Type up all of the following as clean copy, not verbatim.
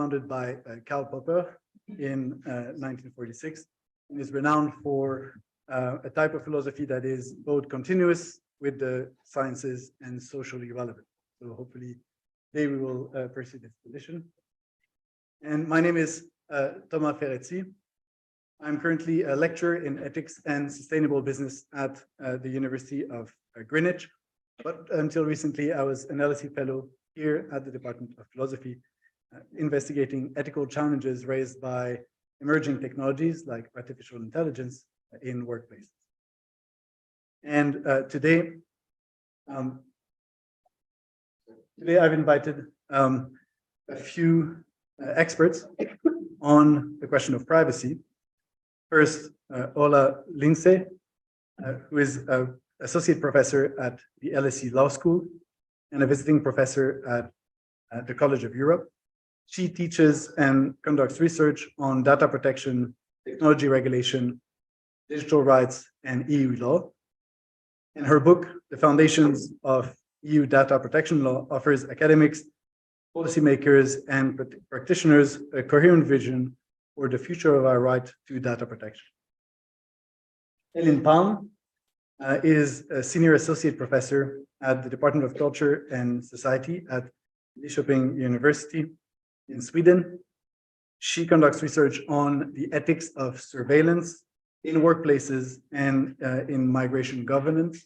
founded by Karl Popper in 1946, and is renowned for a type of philosophy that is both continuous with the sciences and socially relevant. So hopefully today we will pursue this tradition. And my name is Thomas Ferretti. I'm currently a lecturer in ethics and sustainable business at the University of Greenwich. But until recently, I was an LSE fellow here at the Department of Philosophy, investigating ethical challenges raised by emerging technologies like artificial intelligence in workplaces. And today I've invited a few experts on the question of privacy. First, Orla Lynskey, who is an associate professor at the LSE Law School and a visiting professor at the College of Europe. She teaches and conducts research on data protection, technology regulation, digital rights, and EU law. And her book, The Foundations of EU Data Protection Law, offers academics, policymakers, and practitioners a coherent vision for the future of our right to data protection. Elin Palm is a senior associate professor at the Department of Culture and Society at Linköping University in Sweden. She conducts research on the ethics of surveillance in workplaces and in migration governance.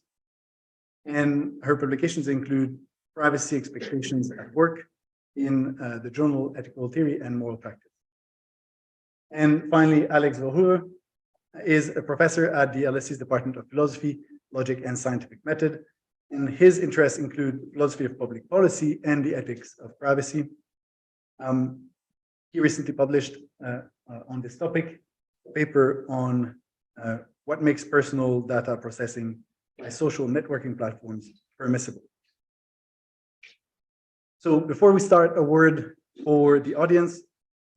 And her publications include Privacy Expectations at Work in the journal Ethical Theory and Moral Practice. And finally, Alex Voorhoeve is a professor at the LSE's Department of Philosophy, Logic, and Scientific Method. And his interests include philosophy of public policy and the ethics of privacy. He recently published on this topic a paper on what makes personal data processing by social networking platforms permissible. So before we start, a word for the audience.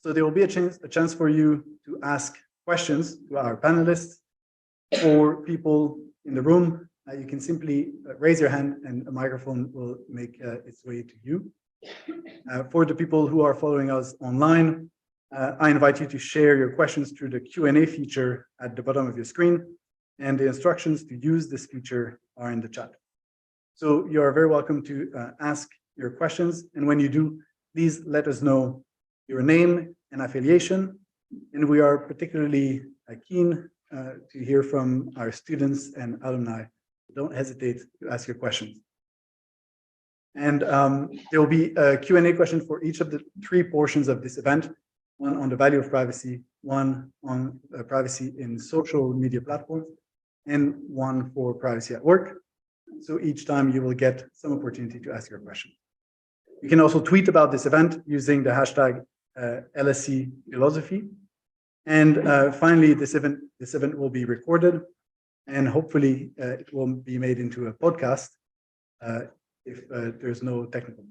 So there will be a chance for you to ask questions to our panelists. For people in the room, you can simply raise your hand and a microphone will make its way to you. For the people who are following us online, I invite you to share your questions through the Q&A feature at the bottom of your screen, and the instructions to use this feature are in the chat. So you are very welcome to ask your questions, and when you do, please let us know your name and affiliation, and we are particularly keen to hear from our students and alumni. Don't hesitate to ask your questions. And there will be a Q&A question for each of the three portions of this event, one on the value of privacy, one on privacy in social media platforms, and one for privacy at work. So each time you will get some opportunity to ask your question. You can also tweet about this event using the hashtag LSE Philosophy. And finally, this event will be recorded, and hopefully it will be made into a podcast if there's no technical.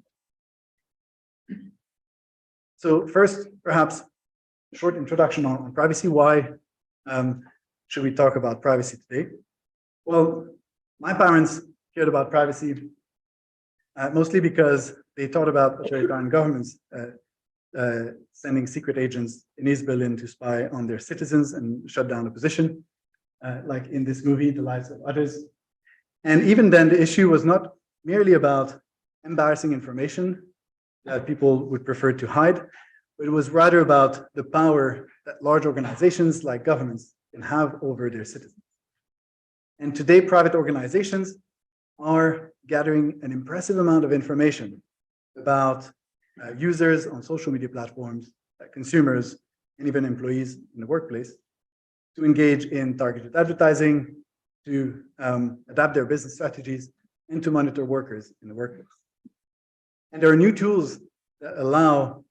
So first, perhaps a short introduction on privacy. Why should we talk about privacy today? Well, my parents cared about privacy mostly because they thought about authoritarian governments sending secret agents in East Berlin to spy on their citizens and shut down opposition, like in this movie, The Lives of Others. And even then, the issue was not merely about embarrassing information that people would prefer to hide, but it was rather about the power that large organizations like governments can have over their citizens. And today, private organizations are gathering an impressive amount of information about users on social media platforms, consumers, and even employees in the workplace to engage in targeted advertising, to adapt their business strategies, and to monitor workers in the workplace. And there are new tools that allow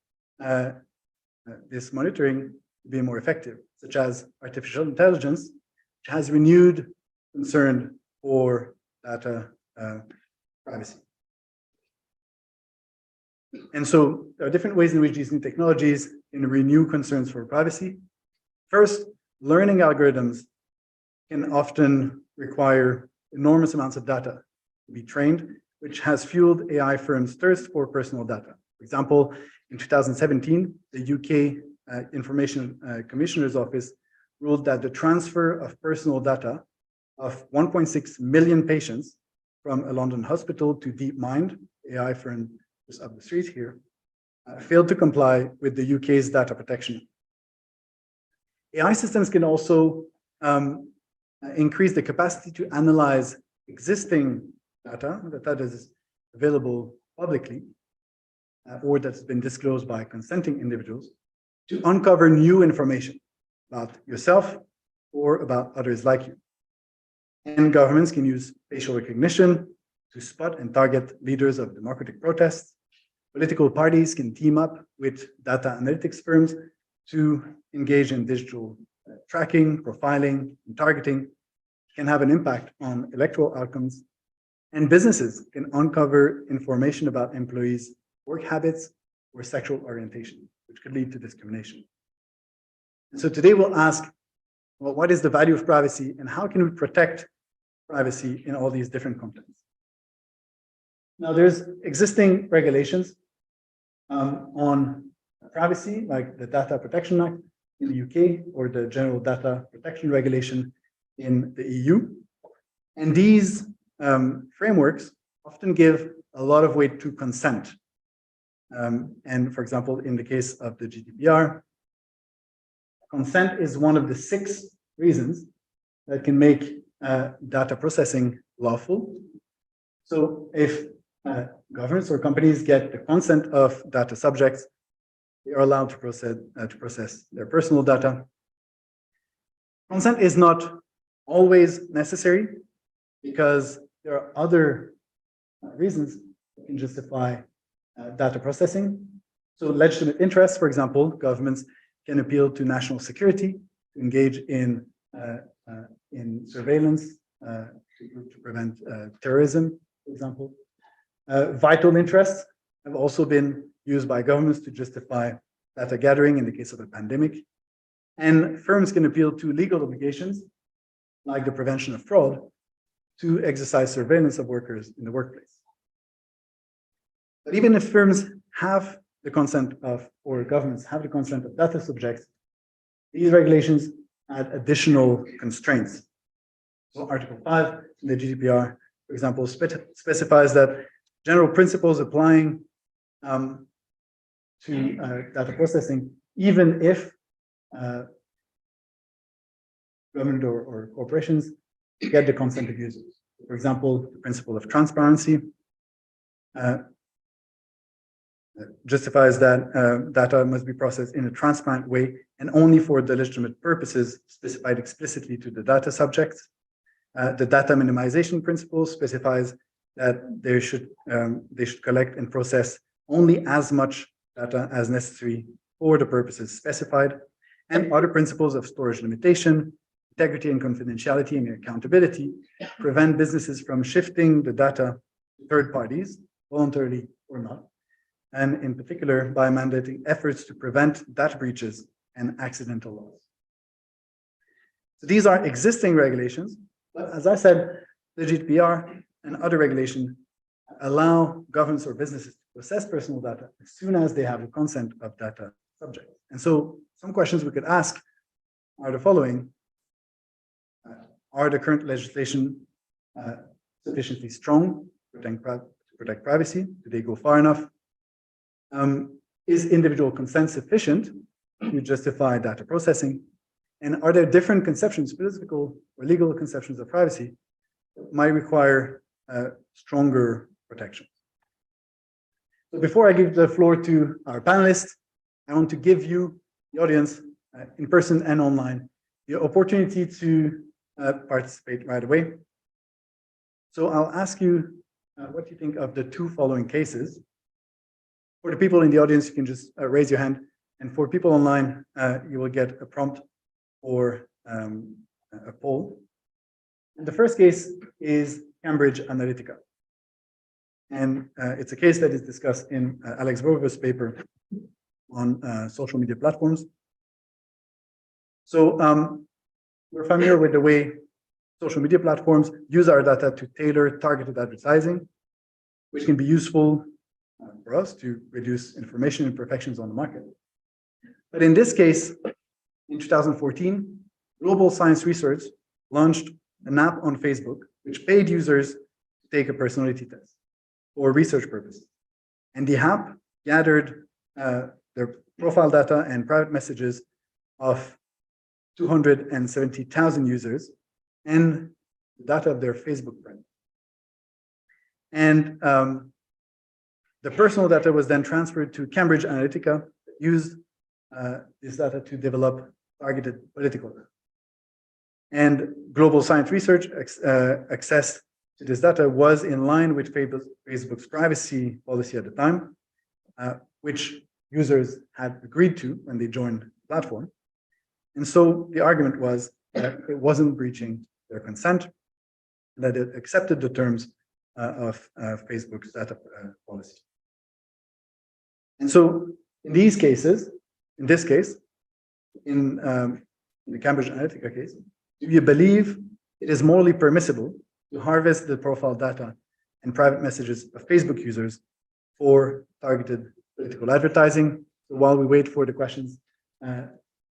this monitoring to be more effective, such as artificial intelligence, which has renewed concern for data privacy. And so there are different ways in which these new technologies can renew concerns for privacy. First, learning algorithms can often require enormous amounts of data to be trained, which has fueled AI firms' thirst for personal data. For example, in 2017, the UK Information Commissioner's Office ruled that the transfer of personal data of 1.6 million patients from a London hospital to DeepMind, AI firm just up the street here, failed to comply with the UK's data protection. AI systems can also increase the capacity to analyze existing data that is available publicly or that's been disclosed by consenting individuals to uncover new information about yourself or about others like you. And governments can use facial recognition to spot and target leaders of democratic protests. Political parties can team up with data analytics firms to engage in digital tracking, profiling, and targeting, can have an impact on electoral outcomes. And businesses can uncover information about employees' work habits or sexual orientation, which could lead to discrimination. And so today we'll ask, well, what is the value of privacy and how can we protect privacy in all these different contexts? Now, there's existing regulations on privacy, like the Data Protection Act in the UK or the General Data Protection Regulation in the EU. And these frameworks often give a lot of weight to consent. And for example, in the case of the GDPR, consent is one of the 6 reasons that can make data processing lawful. So if governments or companies get the consent of data subjects, they are allowed to process their personal data. Consent is not always necessary because there are other reasons that can justify data processing. So legitimate interests, for example, governments can appeal to national security to engage in surveillance to prevent terrorism, for example. Vital interests have also been used by governments to justify data gathering in the case of a pandemic. And firms can appeal to legal obligations, like the prevention of fraud, to exercise surveillance of workers in the workplace. But even if firms have the consent of, or governments have the consent of data subjects, these regulations add additional constraints. So Article 5 in the GDPR, for example, specifies that general principles applying to data processing, even if government or corporations get the consent of users. For example, the principle of transparency justifies that data must be processed in a transparent way and only for the legitimate purposes specified explicitly to the data subjects. The data minimization principle specifies that they should collect and process only as much data as necessary for the purposes specified. And other principles of storage limitation, integrity and confidentiality, and accountability prevent businesses from shifting the data to third parties, voluntarily or not, and in particular by mandating efforts to prevent data breaches and accidental loss. So these are existing regulations, but as I said, the GDPR and other regulations allow governments or businesses to process personal data as soon as they have the consent of data subjects. And so some questions we could ask are the following. Are the current legislation sufficiently strong to protect privacy? Do they go far enough? Is individual consent sufficient to justify data processing? And are there different conceptions, political or legal conceptions of privacy that might require stronger protection? So before I give the floor to our panelists, I want to give you, the audience, in person and online, the opportunity to participate right away. So I'll ask you what you think of the 2 following cases. For the people in the audience, you can just raise your hand. And for people online, you will get a prompt or a poll. And the first case is Cambridge Analytica. And it's a case that is discussed in Alex Voorhoeve's paper on social media platforms. So we're familiar with the way social media platforms use our data to tailor targeted advertising, which can be useful for us to reduce information imperfections on the market. But in this case, in 2014, Global Science Research launched an app on Facebook which paid users to take a personality test for research purposes. And the app gathered their profile data and private messages of 270,000 users and the data of their Facebook friends. And the personal data was then transferred to Cambridge Analytica, that used this data to develop targeted political data. And Global Science Research access to this data was in line with Facebook's privacy policy at the time, which users had agreed to when they joined the platform. And so the argument was that it wasn't breaching their consent, that it accepted the terms of Facebook's data policy. And so in this case, in the Cambridge Analytica case, do you believe it is morally permissible to harvest the profile data and private messages of Facebook users for targeted political advertising? So while we wait for the questions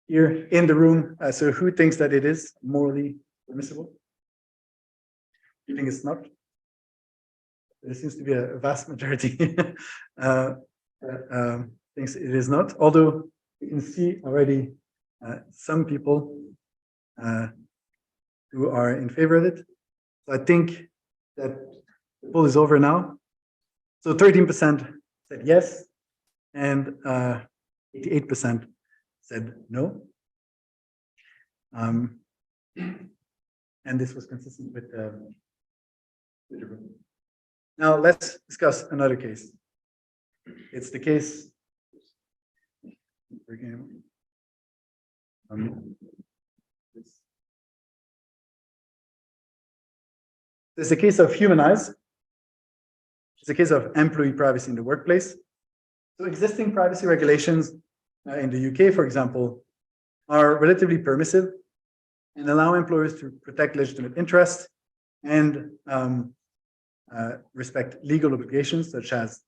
here in the room, so who thinks that it is morally permissible? You think it's not? There seems to be a vast majority thinks it is not, although you can see already some people who are in favor of it. So I think that the poll is over now. So 13% said yes, and 88% said no. And this was consistent with the room. Now let's discuss another case. It's the case. It's the case of Humanize. It's a case of employee privacy in the workplace. So existing privacy regulations in the UK, for example, are relatively permissive and allow employers to protect legitimate interests and respect legal obligations such as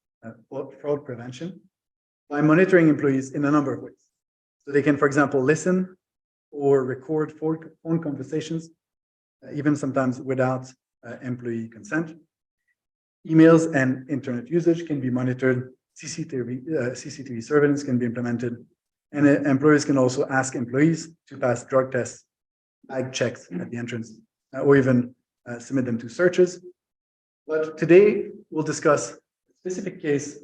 fraud prevention by monitoring employees in a number of ways. So they can, for example, listen or record phone conversations, even sometimes without employee consent. Emails and internet usage can be monitored. CCTV surveillance can be implemented. And employers can also ask employees to pass drug tests, bag checks at the entrance, or even submit them to searches. But today, we'll discuss a specific case,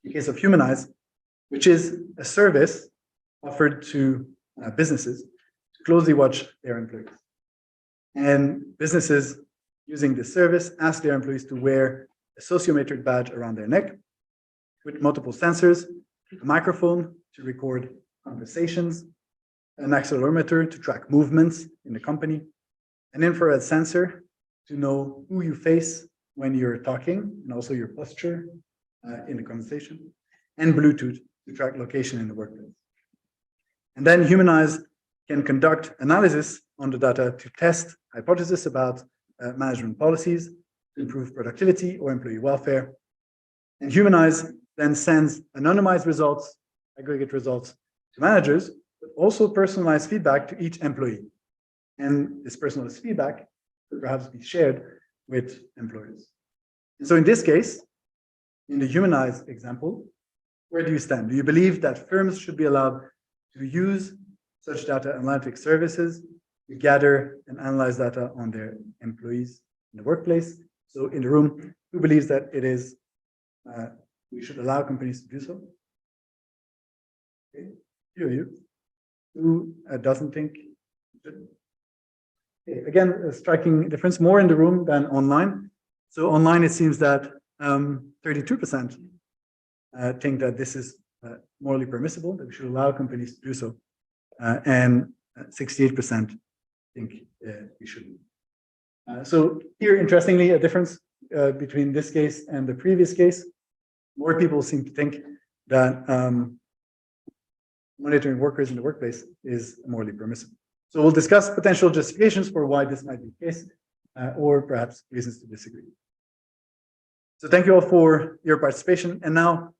the case of Humanize, which is a service offered to businesses to closely watch their employees. And businesses using this service ask their employees to wear a sociometric badge around their neck with multiple sensors, a microphone to record conversations, an accelerometer to track movements in the company, an infrared sensor to know who you face when you're talking and also your posture in the conversation, and Bluetooth to track location in the workplace. And then Humanize can conduct analysis on the data to test hypotheses about management policies to improve productivity or employee welfare. And Humanize then sends anonymized results, aggregate results to managers, but also personalized feedback to each employee. And this personalized feedback could perhaps be shared with employers. And so in this case, in the Humanize example, where do you stand? Do you believe that firms should be allowed to use such data analytic services to gather and analyze data on their employees in the workplace? So in the room, who believes that it is, we should allow companies to do so? Okay, few of you. Who doesn't think it should? Okay. Again, a striking difference, more in the room than online. So online, it seems that 32% think that this is morally permissible, that we should allow companies to do so. And 68% think we shouldn't. So here, interestingly, a difference between this case and the previous case. More people seem to think that monitoring workers in the workplace is morally permissible. So we'll discuss potential justifications for why this might be the case, or perhaps reasons to disagree. So thank you all for your participation. And now,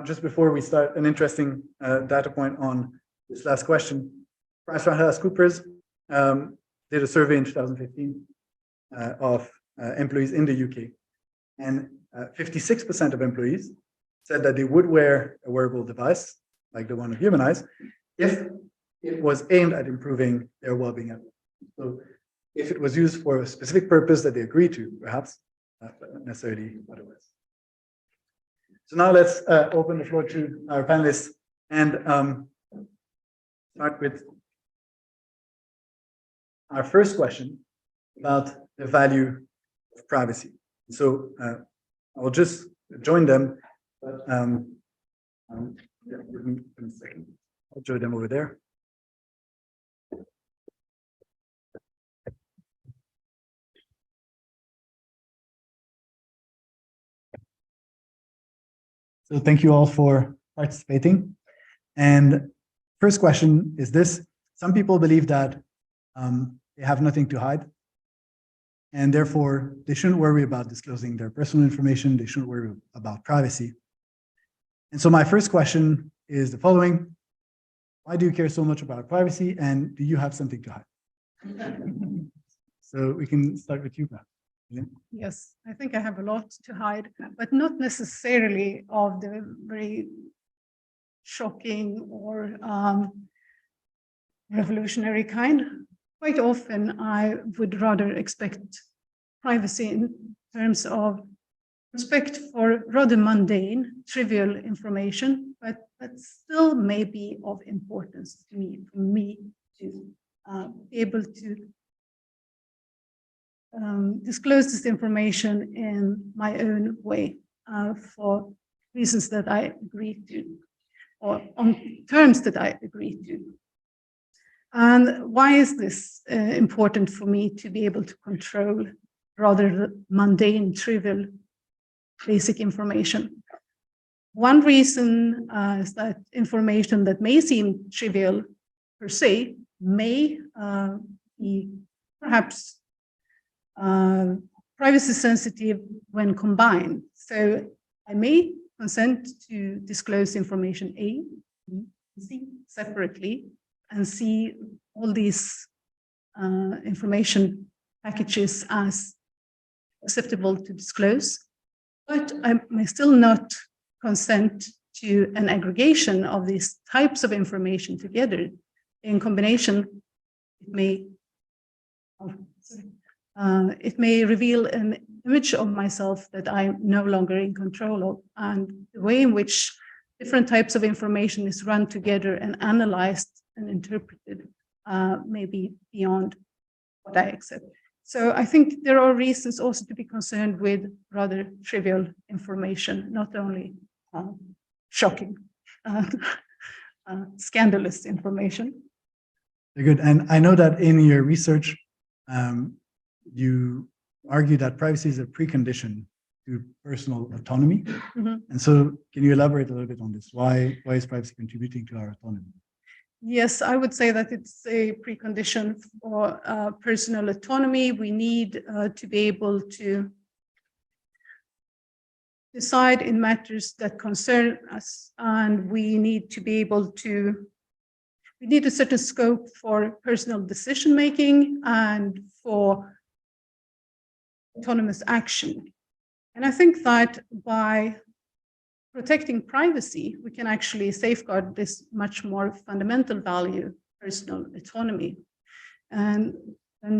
just before we start, an interesting data point on this last question. PricewaterhouseCoopers did a survey in 2015 of employees in the UK. And 56% of employees said that they would wear a wearable device, like the one of human eyes, if it was aimed at improving their well-being at work. So if it was used for a specific purpose that they agreed to, perhaps, but not necessarily otherwise. So now let's open the floor to our panelists and start with our first question about the value of privacy. So I will just join them, but yeah, give me a second. I'll join them over there. So thank you all for participating. And first question is this: some people believe that they have nothing to hide, and therefore they shouldn't worry about disclosing their personal information. They shouldn't worry about privacy. And so my first question is the following: why do you care so much about privacy, and do you have something to hide? So we can start with you, perhaps. Yes, I think I have a lot to hide, but not necessarily of the very shocking or revolutionary kind. Quite often, I would rather expect privacy in terms of respect for rather mundane, trivial information, but that still may be of importance to me, for me to be able to disclose this information in my own way for reasons that I agree to, or on terms that I agree to. And why is this important for me to be able to control rather mundane, trivial, basic information? One reason is that information that may seem trivial per se may be perhaps privacy sensitive when combined. So I may consent to disclose information A, B, C separately and see all these information packages as acceptable to disclose, but I may still not consent to an aggregation of these types of information together. In combination, it may reveal an image of myself that I'm no longer in control of, and the way in which different types of information is run together and analyzed and interpreted may be beyond what I accept. So I think there are reasons also to be concerned with rather trivial information, not only shocking, scandalous information. Very good. And I know that in your research, you argue that privacy is a precondition to personal autonomy. Mm-hmm. And so can you elaborate a little bit on this? Why is privacy contributing to our autonomy? Yes, I would say that it's a precondition for personal autonomy. We need to be able to decide in matters that concern us, and we need to be able to, we need a certain scope for personal decision-making and for autonomous action. And I think that by protecting privacy, we can actually safeguard this much more fundamental value, personal autonomy. And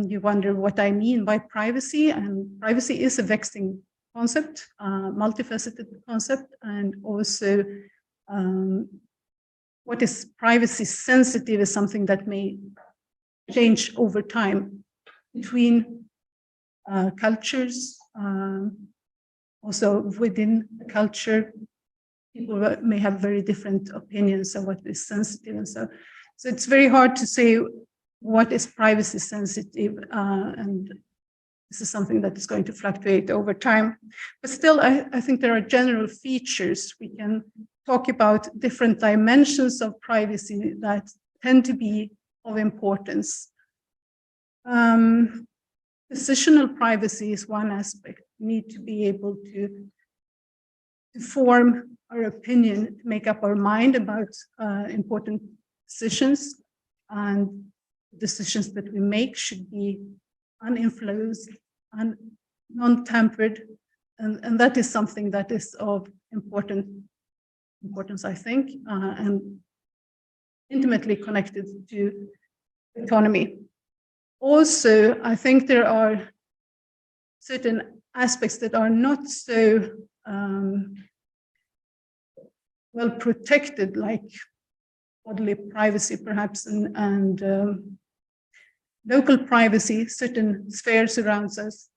you wonder what I mean by privacy. And privacy is a vexing concept, multifaceted concept, and also what is privacy sensitive is something that may change over time between cultures, also within the culture. People may have very different opinions of what is sensitive, and so it's very hard to say what is privacy sensitive, and this is something that is going to fluctuate over time. But still, I think there are general features. We can talk about different dimensions of privacy that tend to be of importance. Decisional privacy is one aspect. need to be able to form our opinion, to make up our mind about important decisions, and decisions that we make should be uninfluenced and non-tampered, and that is something that is of importance, I think, and intimately connected to autonomy. Also, I think there are certain aspects that are not so well protected, like bodily privacy, perhaps, and local privacy. Certain spheres around us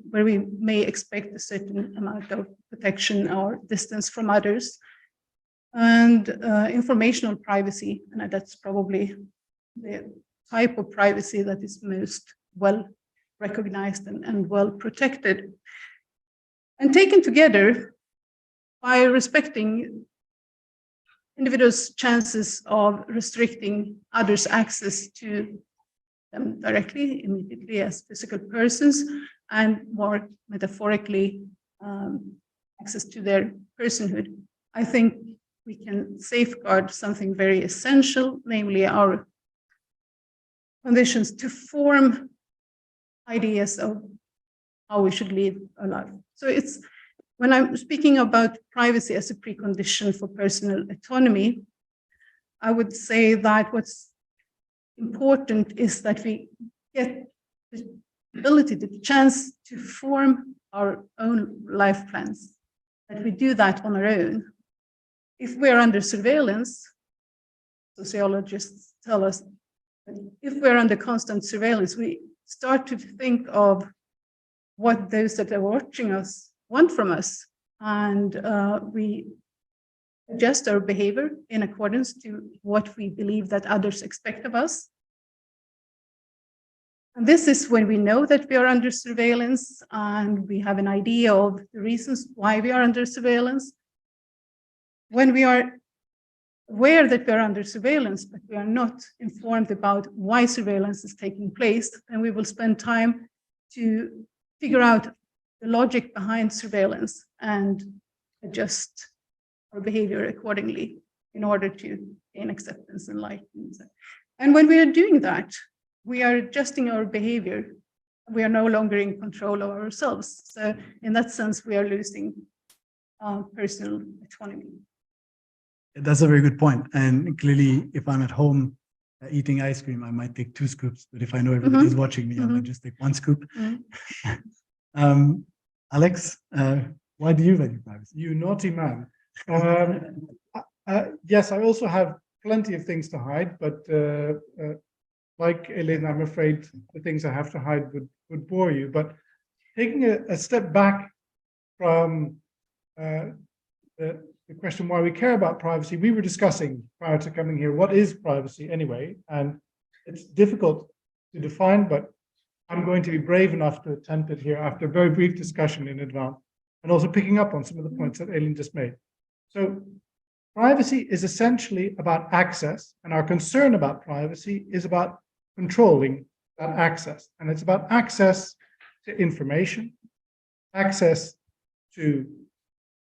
where we may expect a certain amount of protection or distance from others, and informational privacy, and that's probably the type of privacy that is most well recognized and well protected. And taken together, by respecting individuals' chances of restricting others' access to them directly, immediately as physical persons, and more metaphorically, access to their personhood, I think we can safeguard something very essential, namely our conditions to form ideas of how we should live our life. So it's, when I'm speaking about privacy as a precondition for personal autonomy, I would say that what's important is that we get the ability, the chance to form our own life plans, that we do that on our own. If we're under surveillance, sociologists tell us that if we're under constant surveillance, we start to think of what those that are watching us want from us, and we adjust our behavior in accordance to what we believe that others expect of us. And this is when we know that we are under surveillance, and we have an idea of the reasons why we are under surveillance. When we are aware that we are under surveillance, but we are not informed about why surveillance is taking place, then we will spend time to figure out the logic behind surveillance and adjust our behavior accordingly in order to gain acceptance and likeness. And when we are doing that, we are adjusting our behavior. We are no longer in control of ourselves. So in that sense, we are losing personal autonomy. That's a very good point. And clearly, if I'm at home eating ice cream, I might take 2 scoops. But if I know everybody is watching me, I might just take 1 scoop. Alex, why do you value privacy? You naughty man. Yes, I also have plenty of things to hide, but like Elin, I'm afraid the things I have to hide would bore you. But taking a step back from the question why we care about privacy, we were discussing prior to coming here, what is privacy anyway? And it's difficult to define, but I'm going to be brave enough to attempt it here after a very brief discussion in advance, and also picking up on some of the points that Elin just made. So privacy is essentially about access, and our concern about privacy is about controlling that access. And it's about access to information, access to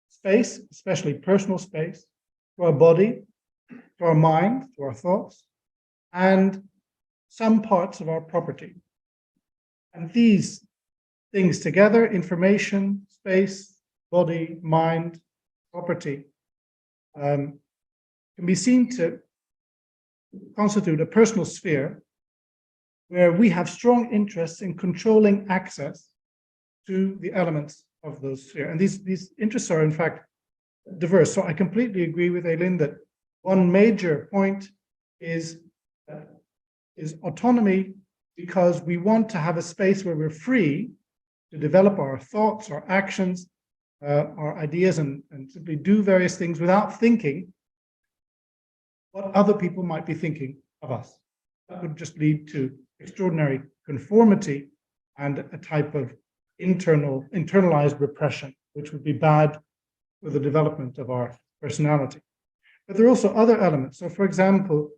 space, especially personal space, to our body, to our mind, to our thoughts, and some parts of our property. And these things together, information, space, body, mind, property, can be seen to constitute a personal sphere where we have strong interests in controlling access to the elements of those sphere. And these interests are in fact diverse. So I completely agree with Elin that one major point is autonomy, because we want to have a space where we're free to develop our thoughts, our actions, our ideas, and simply do various things without thinking what other people might be thinking of us. That would just lead to extraordinary conformity and a type of internalized repression, which would be bad for the development of our personality. But there are also other elements. So for example,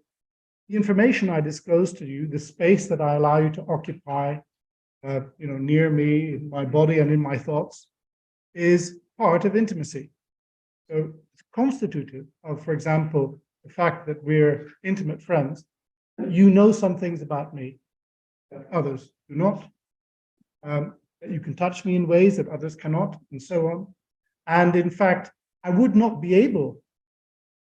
the information I disclose to you, the space that I allow you to occupy, near me, in my body and in my thoughts, is part of intimacy. So it's constitutive of, for example, the fact that we're intimate friends. You know some things about me that others do not. That you can touch me in ways that others cannot, and so on. And in fact, I would not be able,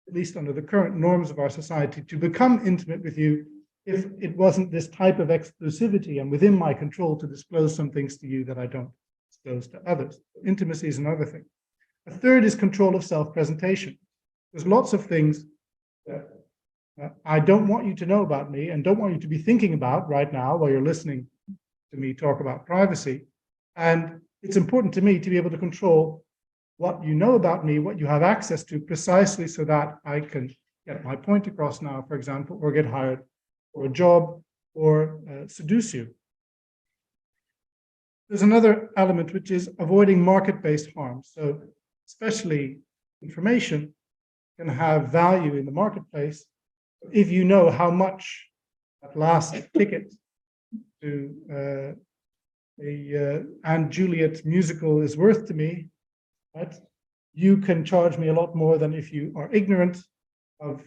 at least under the current norms of our society, to become intimate with you if it wasn't this type of exclusivity and within my control to disclose some things to you that I don't disclose to others. Intimacy is another thing. A third is control of self-presentation. There's lots of things that I don't want you to know about me and don't want you to be thinking about right now while you're listening to me talk about privacy. And it's important to me to be able to control what you know about me, what you have access to, precisely so that I can get my point across now, for example, or get hired for a job or seduce you. There's another element, which is avoiding market-based harm. So especially information can have value in the marketplace if you know how much that last ticket to a Anne Juliet musical is worth to me, right? You can charge me a lot more than if you are ignorant of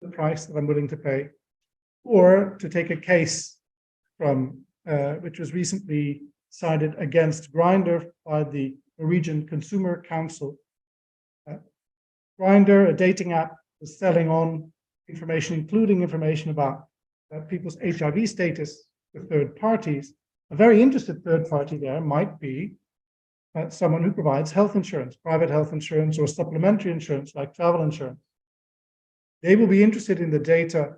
the price that I'm willing to pay. Or to take a case from which was recently cited against Grindr by the Norwegian Consumer Council. Grindr, a dating app, was selling on information, including information about people's HIV status to third parties. A very interested third party there might be someone who provides health insurance, private health insurance, or supplementary insurance like travel insurance. They will be interested in the data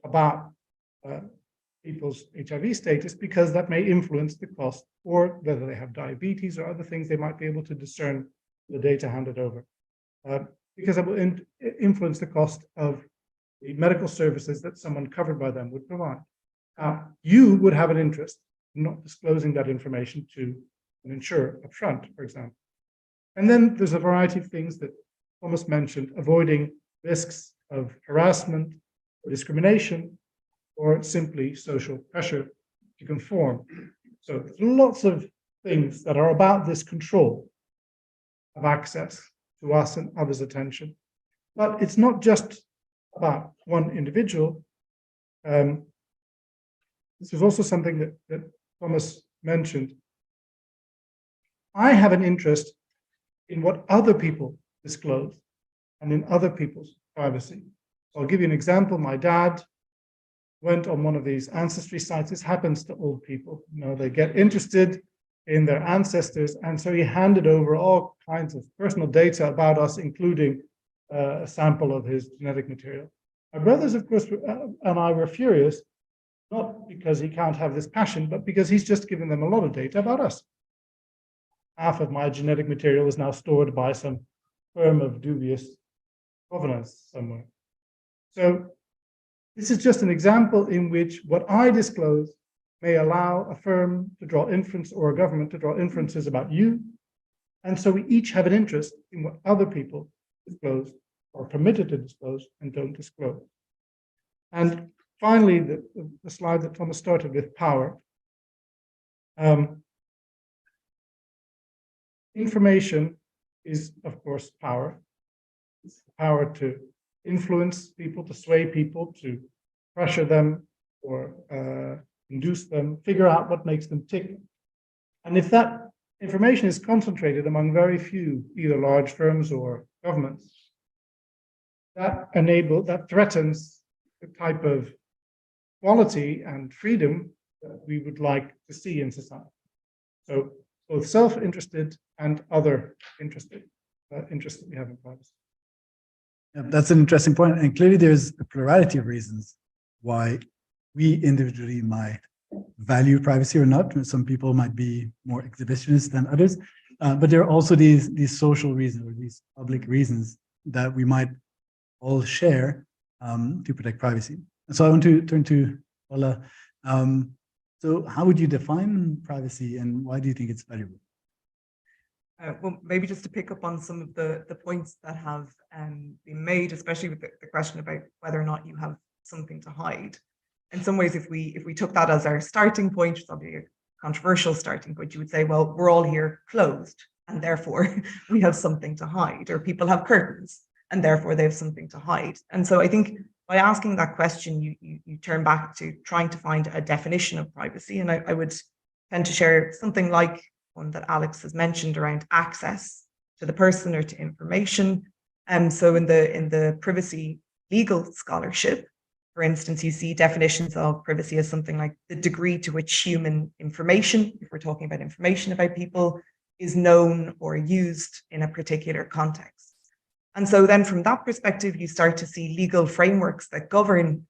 about people's HIV status because that may influence the cost, or whether they have diabetes or other things they might be able to discern the data handed over. Because it will influence the cost of the medical services that someone covered by them would provide. You would have an interest in not disclosing that information to an insurer upfront, for example. And then there's a variety of things that Thomas mentioned, avoiding risks of harassment or discrimination, or simply social pressure to conform. So there's lots of things that are about this control of access to us and others' attention. But it's not just about one individual. This is also something that Thomas mentioned. I have an interest in what other people disclose and in other people's privacy. So I'll give you an example. My dad went on one of these ancestry sites. This happens to old people. They get interested in their ancestors, and so he handed over all kinds of personal data about us, including a sample of his genetic material. My brothers, of course, and I were furious, not because he can't have this passion, but because he's just given them a lot of data about us. Half of my genetic material is now stored by some firm of dubious provenance somewhere. So this is just an example in which what I disclose may allow a firm to draw inference or a government to draw inferences about you. And so we each have an interest in what other people disclose or are permitted to disclose and don't disclose. And finally, the slide that Thomas started with, power. Information is, of course, power. It's the power to influence people, to sway people, to pressure them or induce them, figure out what makes them tick. And if that information is concentrated among very few, either large firms or governments, that threatens the type of quality and freedom that we would like to see in society. So both self-interested and other interested interests that we have in privacy. Yeah, that's an interesting point. And clearly there's a plurality of reasons why we individually might value privacy or not. Some people might be more exhibitionist than others, but there are also these social reasons or these public reasons that we might all share to protect privacy. And so I want to turn to Orla. So how would you define privacy and why do you think it's valuable? Well, maybe just to pick up on some of the points that have been made, especially with the question about whether or not you have something to hide. In some ways, if we took that as our starting point, which is obviously controversial starting point. You would say, well, we're all here closed, and therefore we have something to hide, or people have curtains, and therefore they have something to hide. And so I think by asking that question, you turn back to trying to find a definition of privacy. And I would tend to share something like one that Alex has mentioned around access to the person or to information. So in the privacy legal scholarship, for instance, you see definitions of privacy as something like the degree to which human information, if we're talking about information about people, is known or used in a particular context. And so then from that perspective, you start to see legal frameworks that govern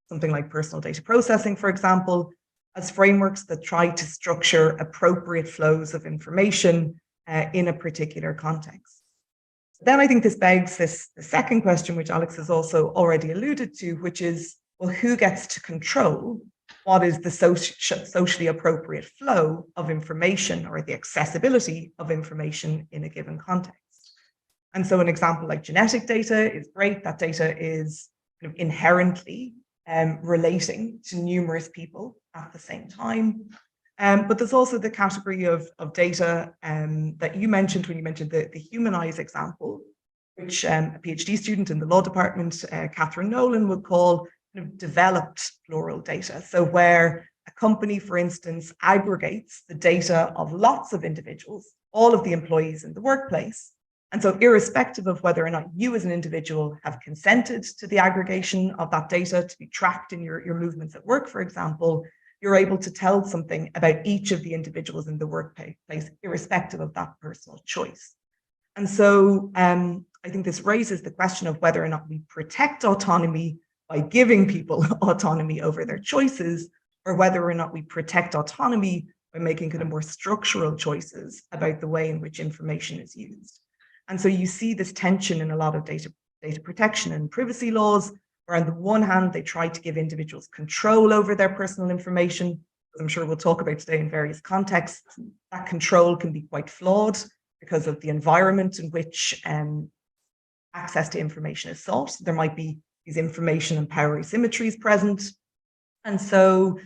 something like personal data processing, for example, as frameworks that try to structure appropriate flows of information in a particular context. Then I think this begs the second question, which Alex has also already alluded to, which is, well, who gets to control what is the socially appropriate flow of information or the accessibility of information in a given context? And so an example like genetic data is great. That data is kind of inherently relating to numerous people at the same time. But there's also the category of data that you mentioned when you mentioned the human eyes example, which a PhD student in the law department, Catherine Nolan, would call kind of developed plural data. So where a company, for instance, aggregates the data of lots of individuals, all of the employees in the workplace. And so irrespective of whether or not you as an individual have consented to the aggregation of that data to be tracked in your movements at work, for example, you're able to tell something about each of the individuals in the workplace, irrespective of that personal choice. And so I think this raises the question of whether or not we protect autonomy by giving people autonomy over their choices, or whether or not we protect autonomy by making kind of more structural choices about the way in which information is used. And so you see this tension in a lot of data protection and privacy laws, where on the one hand, they try to give individuals control over their personal information. As I'm sure we'll talk about today in various contexts, that control can be quite flawed because of the environment in which access to information is sought. There might be these information and power asymmetries present. And so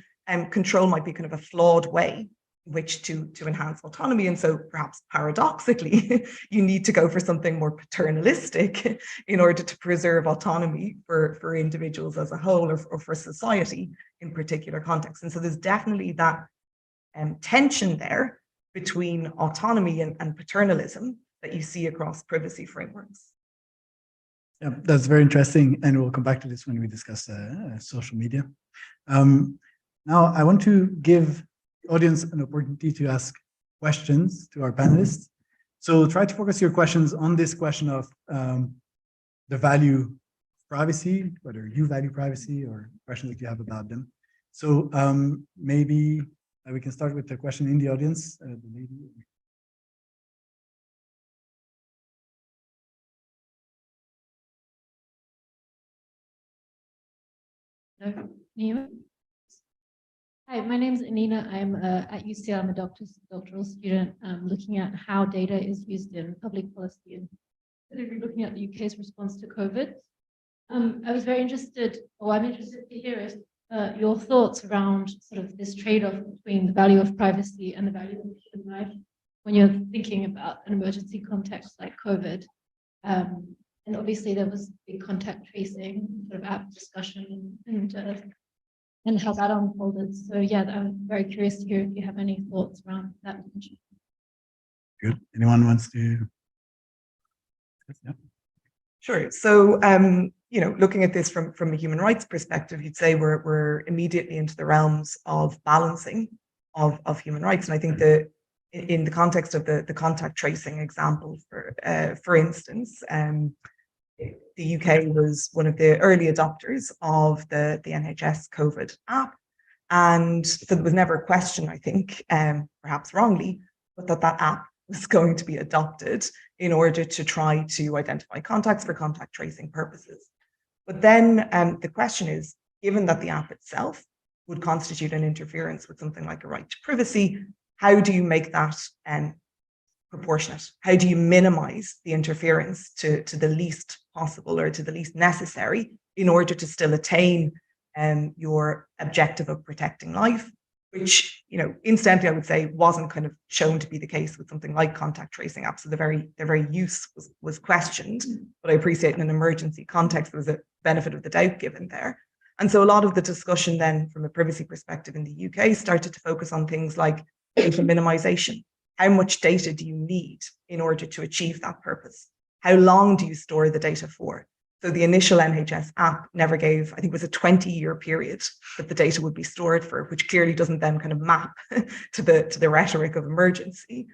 control might be kind of a flawed way in which to enhance autonomy. And so perhaps paradoxically, you need to go for something more paternalistic in order to preserve autonomy for individuals as a whole, or for society in particular contexts. And so there's definitely that tension there between autonomy and paternalism that you see across privacy frameworks. Yeah, that's very interesting, and we'll come back to this when we discuss social media. Now, I want to give the audience an opportunity to ask questions to our panelists. So try to focus your questions on this question of the value of privacy, whether you value privacy or questions that you have about them. So maybe we can start with the question in the audience. The lady. Hello. Hi, my name is Anina. I'm at UCL. I'm a doctoral student looking at how data is used in public policy, and looking at the UK's response to COVID. I was very interested, or I'm interested to hear your thoughts around sort of this trade-off between the value of privacy and the value of human life when you're thinking about an emergency context like COVID. And obviously there was big contact tracing sort of app discussion and how that unfolded. So yeah, I'm very curious to hear if you have any thoughts around that. Good. Anyone wants to? Yeah. Sure. So, you know, looking at this from a human rights perspective, you'd say we're immediately into the realms of balancing of human rights. And I think that in the context of the contact tracing example, for instance, the UK was one of the early adopters of the NHS COVID app. And so there was never a question, I think, perhaps wrongly, but that app was going to be adopted in order to try to identify contacts for contact tracing purposes. But then the question is, given that the app itself would constitute an interference with something like a right to privacy, how do you make that proportionate? How do you minimize the interference to the least possible or to the least necessary in order to still attain your objective of protecting life, which, you know, incidentally, I would say wasn't kind of shown to be the case with something like contact tracing apps. So their very use was questioned, but I appreciate in an emergency context, there was a benefit of the doubt given there. And so a lot of the discussion then from a privacy perspective in the UK started to focus on things like data minimization. How much data do you need in order to achieve that purpose? How long do you store the data for? So the initial NHS app never gave, I think it was a 20-year period that the data would be stored for, which clearly doesn't then kind of map to the rhetoric of emergency.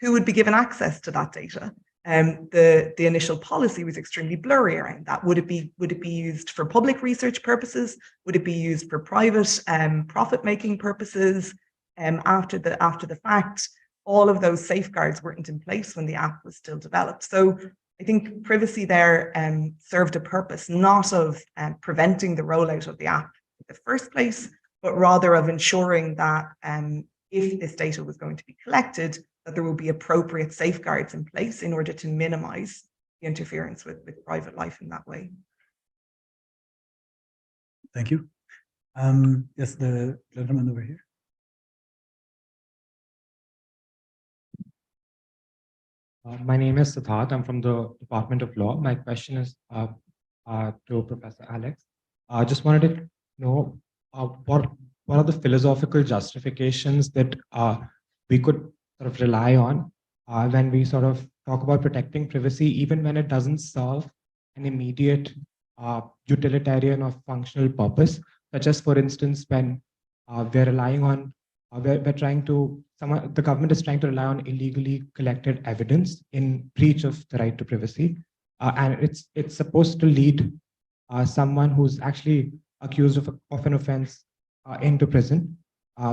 Who would be given access to that data? The initial policy was extremely blurry around that. Would it be used for public research purposes? Would it be used for private profit-making purposes? After the fact, all of those safeguards weren't in place when the app was still developed. So I think privacy there served a purpose, not of preventing the rollout of the app in the first place, but rather of ensuring that if this data was going to be collected, that there will be appropriate safeguards in place in order to minimize the interference with private life in that way. Thank you. Yes, the gentleman over here. My name is Siddharth. I'm from the Department of Law. My question is to Professor Alex. I just wanted to know what are the philosophical justifications that we could sort of rely on when we sort of talk about protecting privacy, even when it doesn't serve an immediate utilitarian or functional purpose, such as, for instance, when we're relying on the government is trying to rely on illegally collected evidence in breach of the right to privacy, and it's supposed to lead someone who's actually accused of an offense into prison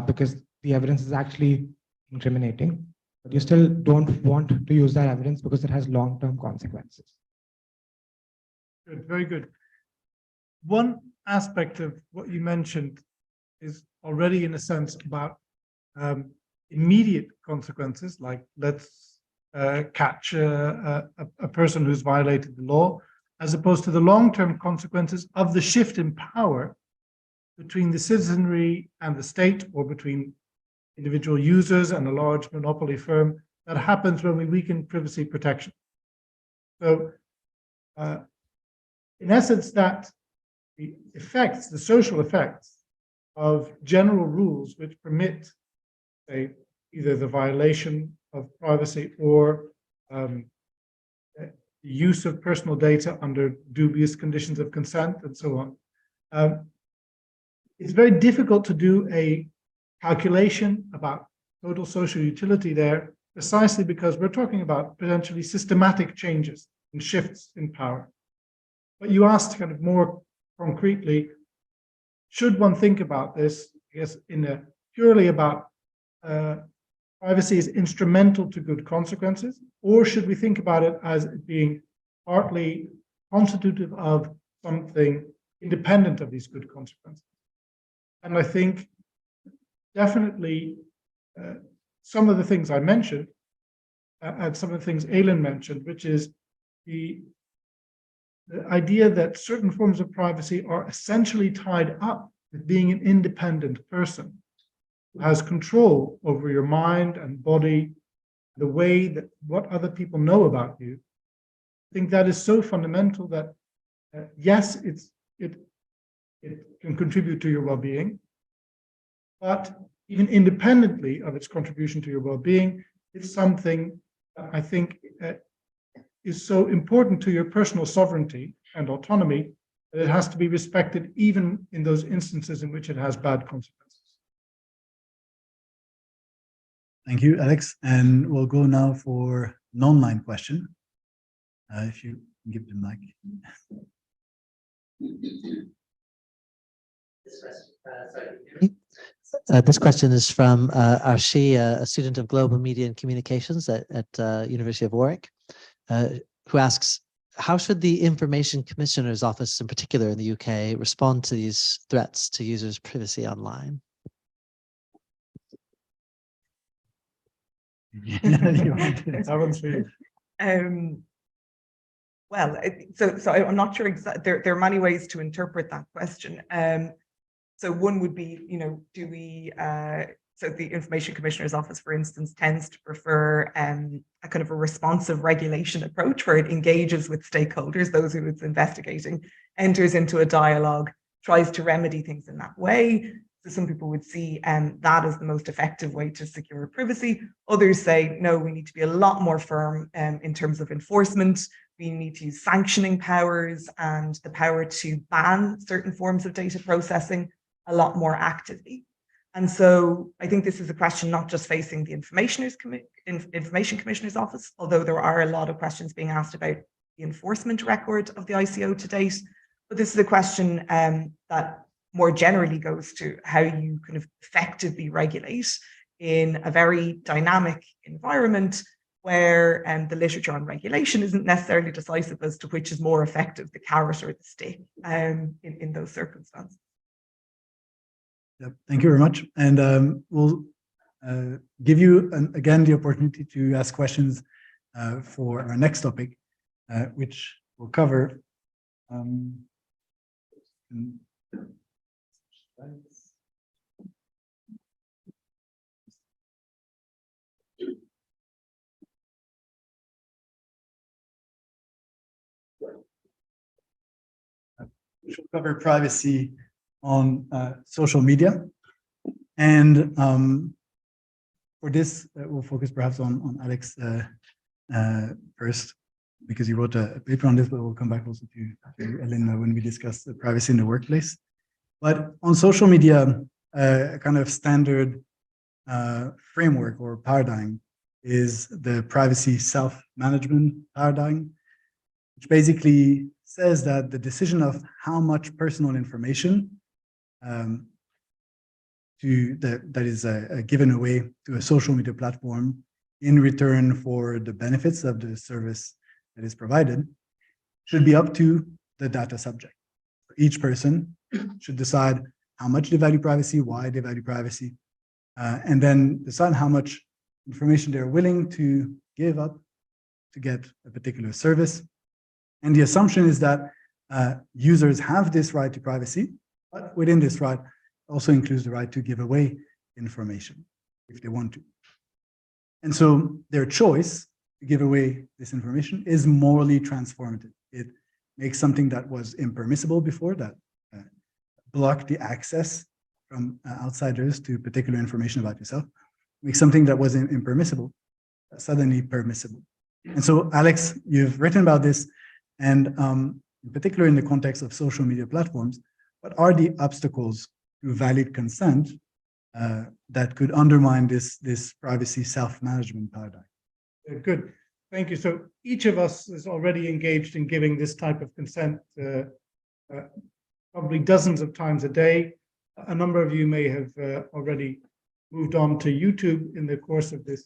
because the evidence is actually incriminating, but you still don't want to use that evidence because it has long-term consequences. Good, very good. One aspect of what you mentioned is already, in a sense, about immediate consequences, like let's catch a person who's violated the law, as opposed to the long-term consequences of the shift in power between the citizenry and the state, or between individual users and a large monopoly firm, that happens when we weaken privacy protection. So in essence, that the effects, the social effects of general rules which permit, say, either the violation of privacy or the use of personal data under dubious conditions of consent and so on. It's very difficult to do a calculation about total social utility there, precisely because we're talking about potentially systematic changes and shifts in power. But you asked kind of more concretely, should one think about this, I guess, in a purely about privacy is instrumental to good consequences, or should we think about it as being partly constitutive of something independent of these good consequences? And I think definitely some of the things I mentioned and some of the things Elin mentioned, which is the idea that certain forms of privacy are essentially tied up with being an independent person who has control over your mind and body, the way that what other people know about you. I think that is so fundamental that yes, it can contribute to your well-being, but even independently of its contribution to your well-being, it's something that I think is so important to your personal sovereignty and autonomy that it has to be respected even in those instances in which it has bad consequences. Thank you, Alex. And we'll go now for an online question. If you can give the mic. This question is from Arshi, a student of Global Media and Communications at University of Warwick, who asks, how should the Information Commissioner's Office in particular in the UK respond to these threats to users' privacy online? That one's for you. Well, so I'm not sure exactly. There are many ways to interpret that question. So one would be, do we, so the Information Commissioner's Office, for instance, tends to prefer a kind of a responsive regulation approach where it engages with stakeholders, those who it's investigating, enters into a dialogue, tries to remedy things in that way. So some people would see that as the most effective way to secure privacy. Others say, no, we need to be a lot more firm in terms of enforcement. We need to use sanctioning powers and the power to ban certain forms of data processing a lot more actively. And so I think this is a question not just facing the Information Commissioner's Office, although there are a lot of questions being asked about the enforcement record of the ICO to date. But this is a question that more generally goes to how you kind of effectively regulate in a very dynamic environment where the literature on regulation isn't necessarily decisive as to which is more effective, the carrot or the stick in those circumstances. Yep, thank you very much. And we'll give you, again, the opportunity to ask questions for our next topic, which will cover which will cover privacy on social media. And for this, we'll focus perhaps on Alex first, because he wrote a paper on this, but we'll come back also to Elin when we discuss the privacy in the workplace. But on social media, a kind of standard framework or paradigm is the privacy self-management paradigm, which basically says that the decision of how much personal information that is given away to a social media platform in return for the benefits of the service that is provided should be up to the data subject. Each person should decide how much they value privacy, why they value privacy, and then decide how much information they're willing to give up to get a particular service. And the assumption is that users have this right to privacy, but within this right also includes the right to give away information if they want to. And so their choice to give away this information is morally transformative. It makes something that was impermissible before, that blocked the access from outsiders to particular information about yourself, makes something that was impermissible suddenly permissible. And so, Alex, you've written about this, and in particular in the context of social media platforms, what are the obstacles to valid consent that could undermine this privacy self-management paradigm? Good, thank you. So each of us is already engaged in giving this type of consent probably dozens of times a day. A number of you may have already moved on to YouTube in the course of this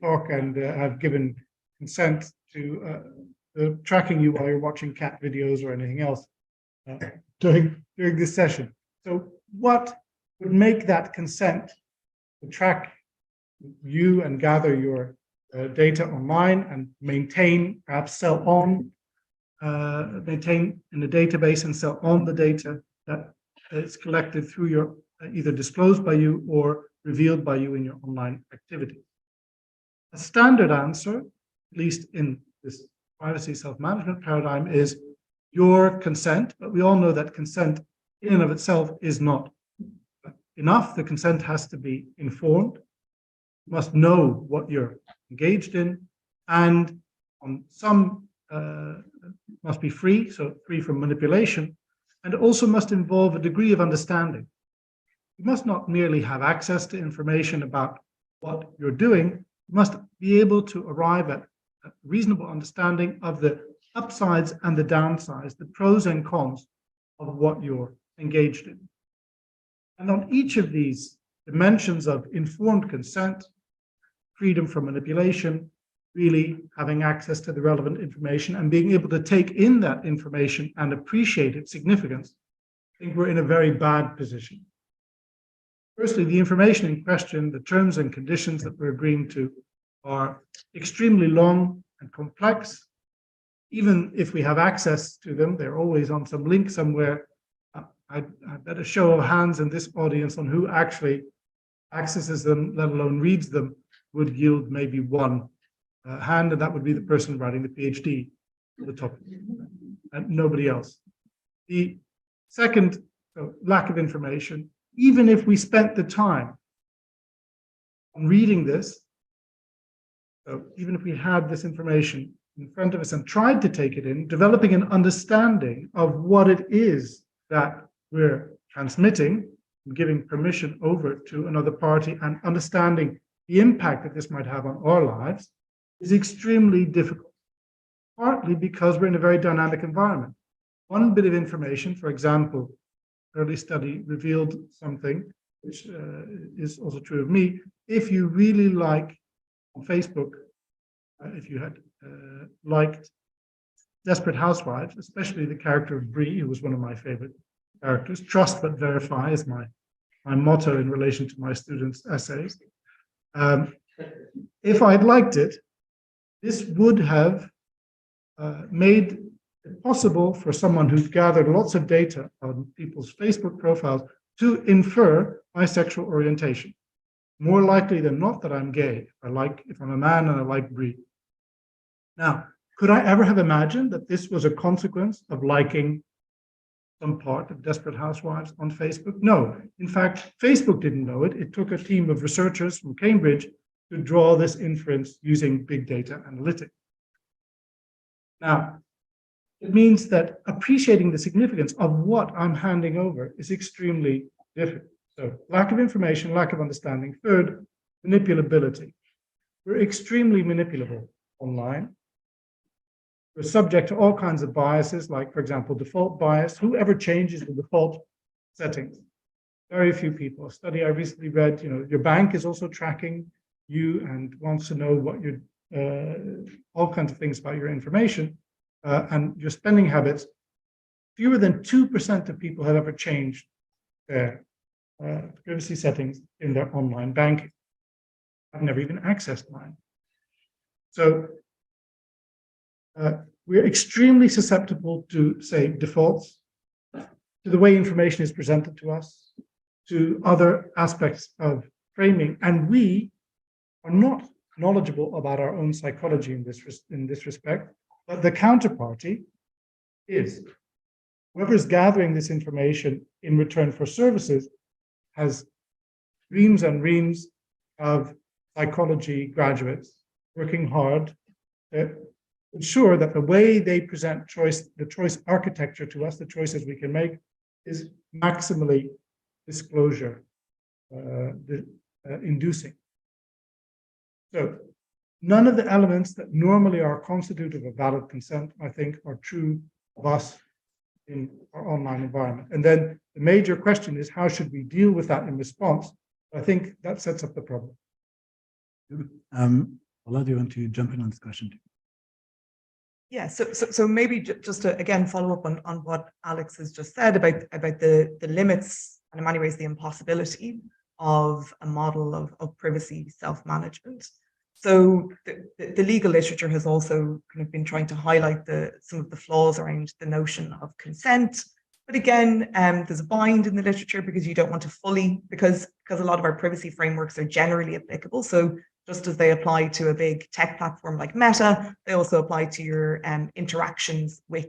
talk and have given consent to tracking you while you're watching cat videos or anything else during this session. So what would make that consent to track you and gather your data online and maintain, perhaps sell on, maintain in the database and sell on the data that is collected through your either disclosed by you or revealed by you in your online activity? A standard answer, at least in this privacy self-management paradigm, is your consent, but we all know that consent in and of itself is not enough. The consent has to be informed, you must know what you're engaged in, and on some must be free, so free from manipulation, and also must involve a degree of understanding. You must not merely have access to information about what you're doing, you must be able to arrive at a reasonable understanding of the upsides and the downsides, the pros and cons of what you're engaged in. And on each of these dimensions of informed consent, freedom from manipulation, really having access to the relevant information and being able to take in that information and appreciate its significance, I think we're in a very bad position. Firstly, the information in question, the terms and conditions that we're agreeing to, are extremely long and complex. Even if we have access to them, they're always on some link somewhere, I bet a show of hands in this audience on who actually accesses them, let alone reads them, would yield maybe one hand, and that would be the person writing the PhD on the topic, and nobody else. The second, lack of information, even if we spent the time on reading this, so even if we had this information in front of us and tried to take it in, developing an understanding of what it is that we're transmitting, and giving permission over to another party, and understanding the impact that this might have on our lives, is extremely difficult, partly because we're in a very dynamic environment. One bit of information, for example, early study revealed something, which is also true of me. If you really like on Facebook, if you had liked Desperate Housewives, especially the character of Bree, who was one of my favorite characters, trust but verify is my motto in relation to my students' essays. If I'd liked it, this would have made it possible for someone who's gathered lots of data on people's Facebook profiles to infer my sexual orientation. More likely than not that I'm gay, if I'm a man and I like Bree. Now, could I ever have imagined that this was a consequence of liking some part of Desperate Housewives on Facebook? No. In fact, Facebook didn't know it. It took a team of researchers from Cambridge to draw this inference using big data analytics. Now, it means that appreciating the significance of what I'm handing over is extremely difficult. So lack of information, lack of understanding. Third, manipulability. We're extremely manipulable online. We're subject to all kinds of biases, like, for example, default bias. Whoever changes the default settings? Very few people. A study I recently read, your bank is also tracking you and wants to know what your all kinds of things about your information and your spending habits. Fewer than 2% of people have ever changed their privacy settings in their online banking. I've never even accessed mine. So we're extremely susceptible to, say, defaults, to the way information is presented to us, to other aspects of framing, and we are not knowledgeable about our own psychology in this respect, but the counterparty is. Whoever is gathering this information in return for services has reams and reams of psychology graduates working hard to ensure that the way they present the choice architecture to us, the choices we can make, is maximally disclosure inducing. So none of the elements that normally are constitutive of valid consent, I think, are true of us in our online environment. And then the major question is, how should we deal with that in response? I think that sets up the problem. Orla, do you want to jump in on this question too? Yeah, so maybe just to again follow up on what Alex has just said about the limits and in many ways the impossibility of a model of privacy self-management. So the legal literature has also kind of been trying to highlight some of the flaws around the notion of consent. But again, there's a bind in the literature because you don't want to fully, because a lot of our privacy frameworks are generally applicable. So just as they apply to a big tech platform like Meta, they also apply to your interactions with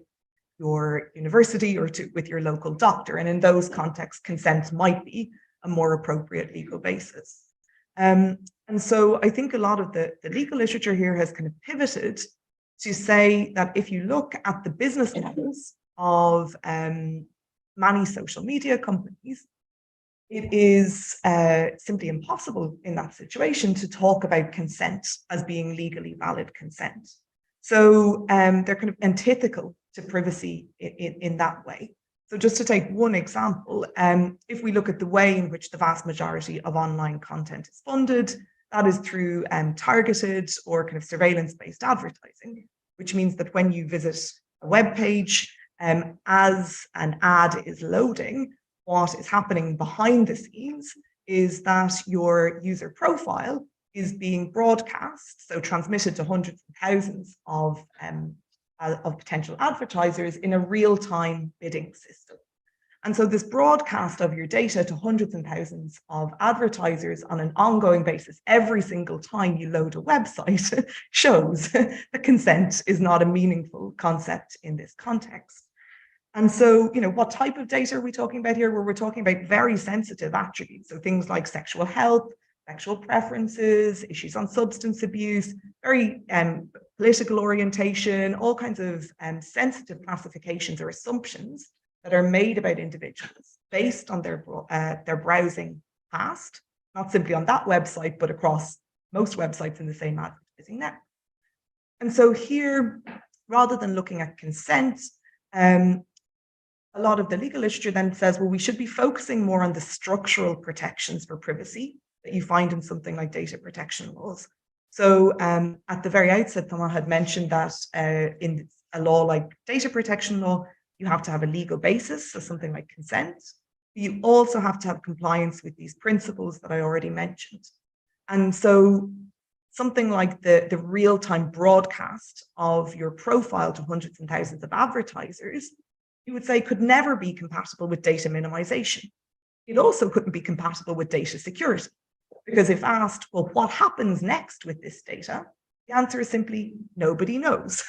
your university or with your local doctor. And in those contexts, consent might be a more appropriate legal basis. And so I think a lot of the legal literature here has kind of pivoted to say that if you look at the business models of many social media companies, it is simply impossible in that situation to talk about consent as being legally valid consent. So they're kind of antithetical to privacy in that way. So just to take one example, if we look at the way in which the vast majority of online content is funded, that is through targeted or kind of surveillance-based advertising, which means that when you visit a web page, as an ad is loading, what is happening behind the scenes is that your user profile is being broadcast, so transmitted to hundreds of thousands of potential advertisers in a real-time bidding system. And so this broadcast of your data to hundreds and thousands of advertisers on an ongoing basis, every single time you load a website, shows that consent is not a meaningful concept in this context. And so, what type of data are we talking about here? Well, we're talking about very sensitive attributes. So things like sexual health, sexual preferences, issues on substance abuse, very political orientation, all kinds of sensitive classifications or assumptions that are made about individuals based on their browsing past, not simply on that website, but across most websites in the same advertising network. And so here, rather than looking at consent, a lot of the legal literature then says, well, we should be focusing more on the structural protections for privacy that you find in something like data protection laws. So at the very outset, Thomas had mentioned that in a law like data protection law, you have to have a legal basis, so something like consent. You also have to have compliance with these principles that I already mentioned. And so something like the real-time broadcast of your profile to hundreds and thousands of advertisers, you would say could never be compatible with data minimization. It also couldn't be compatible with data security, because if asked, well, what happens next with this data? The answer is simply nobody knows.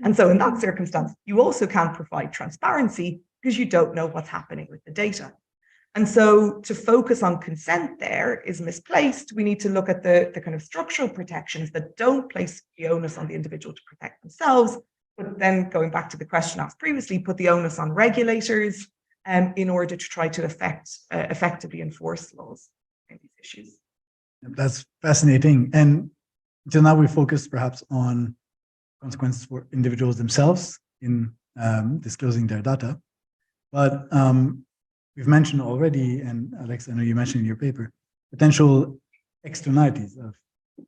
And so in that circumstance, you also can't provide transparency because you don't know what's happening with the data. And so to focus on consent there is misplaced. We need to look at the kind of structural protections that don't place the onus on the individual to protect themselves, but then going back to the question asked previously, put the onus on regulators in order to try to effectively enforce laws in these issues. That's fascinating. And until now, we focused perhaps on consequences for individuals themselves in disclosing their data. But we've mentioned already, and Alex, I know you mentioned in your paper, potential externalities of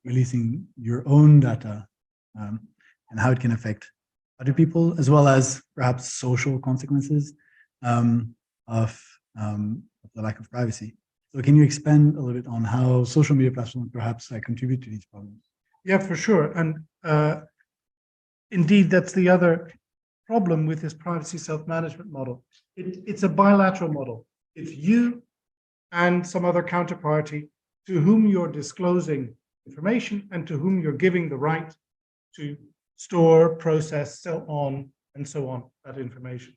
releasing your own data and how it can affect other people, as well as perhaps social consequences of the lack of privacy. So can you expand a little bit on how social media platforms perhaps contribute to these problems? Yeah, for sure. And indeed, that's the other problem with this privacy self-management model. It's a bilateral model. It's you and some other counterparty to whom you're disclosing information and to whom you're giving the right to store, process, sell on, and so on, that information.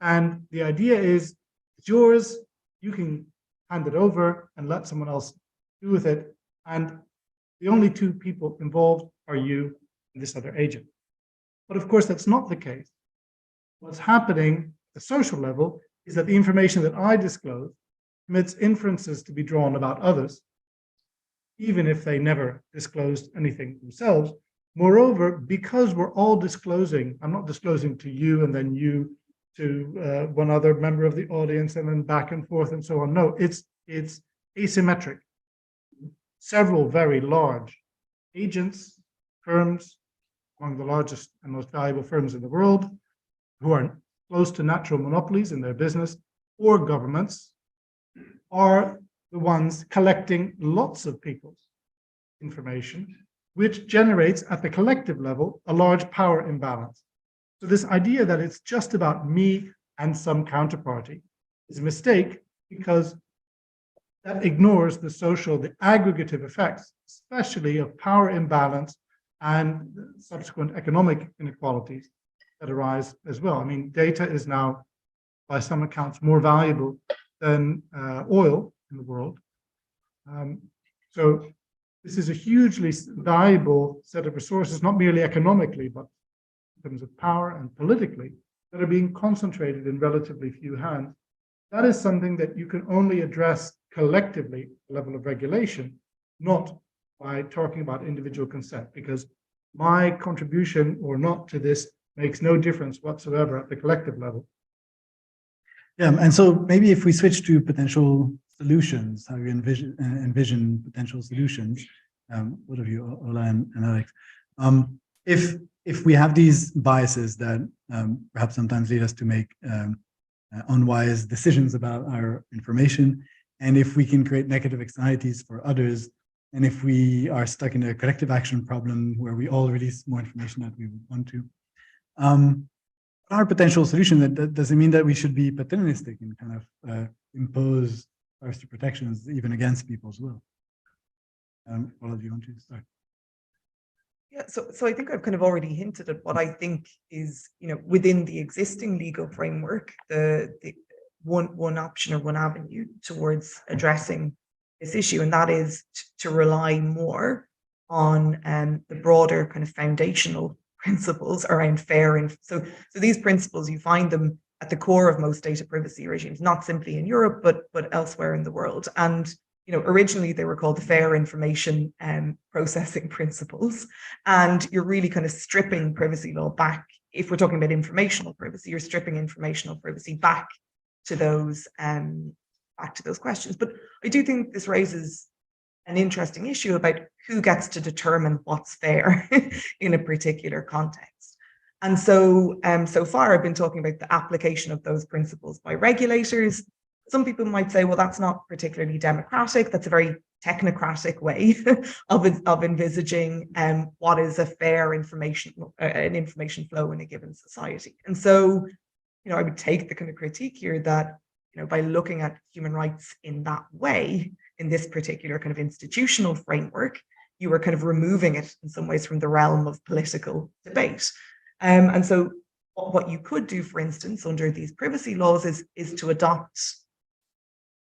And the idea is, it's yours, you can hand it over and let someone else do with it. And the only two people involved are you and this other agent. But of course, that's not the case. What's happening at the social level is that the information that I disclose permits inferences to be drawn about others, even if they never disclosed anything themselves. Moreover, because we're all disclosing, I'm not disclosing to you and then you to one other member of the audience and then back and forth and so on. No, it's asymmetric. Several very large agents, firms, among the largest and most valuable firms in the world, who are close to natural monopolies in their business, or governments, are the ones collecting lots of people's information, which generates at the collective level a large power imbalance. So this idea that it's just about me and some counterparty is a mistake, because that ignores the social, the aggregative effects, especially of power imbalance and subsequent economic inequalities that arise as well. I mean, data is now, by some accounts, more valuable than oil in the world. So this is a hugely valuable set of resources, not merely economically, but in terms of power and politically, that are being concentrated in relatively few hands. That is something that you can only address collectively at the level of regulation, not by talking about individual consent, because my contribution or not to this makes no difference whatsoever at the collective level. Yeah, and so maybe if we switch to potential solutions, how you envision potential solutions, both of you, Orla and Alex, if we have these biases that perhaps sometimes lead us to make unwise decisions about our information, and if we can create negative externalities for others, and if we are stuck in a collective action problem where we all release more information that we want to, our potential solution, that doesn't mean that we should be paternalistic and kind of impose privacy protections even against people as well. All of you want to start? Yeah, so I think I've kind of already hinted at what I think is, within the existing legal framework, the one option or one avenue towards addressing this issue, and that is to rely more on the broader kind of foundational principles around fair. And so these principles, you find them at the core of most data privacy regimes, not simply in Europe, but elsewhere in the world. And originally they were called the fair information processing principles. And you're really kind of stripping privacy law back. If we're talking about informational privacy, you're stripping informational privacy back to those questions. But I do think this raises an interesting issue about who gets to determine what's fair in a particular context. And so far I've been talking about the application of those principles by regulators. Some people might say, well, that's not particularly democratic. That's a very technocratic way of envisaging what is a fair information flow in a given society. And so, I would take the kind of critique here that, by looking at human rights in that way, in this particular kind of institutional framework, you were kind of removing it in some ways from the realm of political debate. And so what you could do, for instance, under these privacy laws is to adopt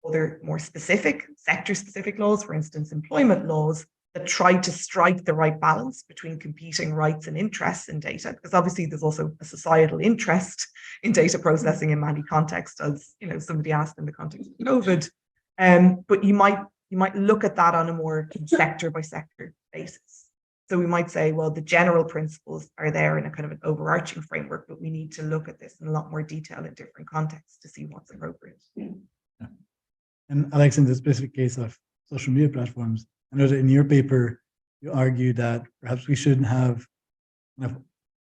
other more specific, sector-specific laws, for instance, employment laws, that try to strike the right balance between competing rights and interests in data, because obviously there's also a societal interest in data processing in many contexts, as somebody asked in the context of COVID. But you might look at that on a more sector by sector basis. So we might say, well, the general principles are there in a kind of an overarching framework, but we need to look at this in a lot more detail in different contexts to see what's appropriate. Yeah. And Alex, in the specific case of social media platforms, I know that in your paper, you argue that perhaps we shouldn't have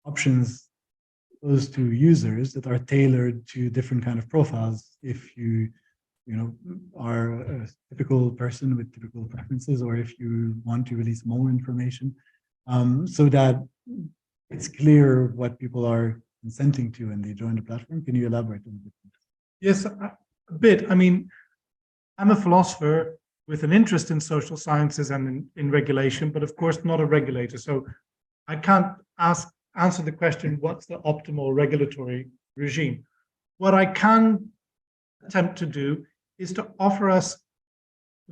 options posed to users that are tailored to different kind of profiles. If you are a typical person with typical preferences, or if you want to release more information, so that it's clear what people are consenting to when they join the platform. Can you elaborate on it? Yes, a bit. I mean, I'm a philosopher with an interest in social sciences and in regulation, but of course not a regulator. So I can't answer the question, what's the optimal regulatory regime? What I can attempt to do is to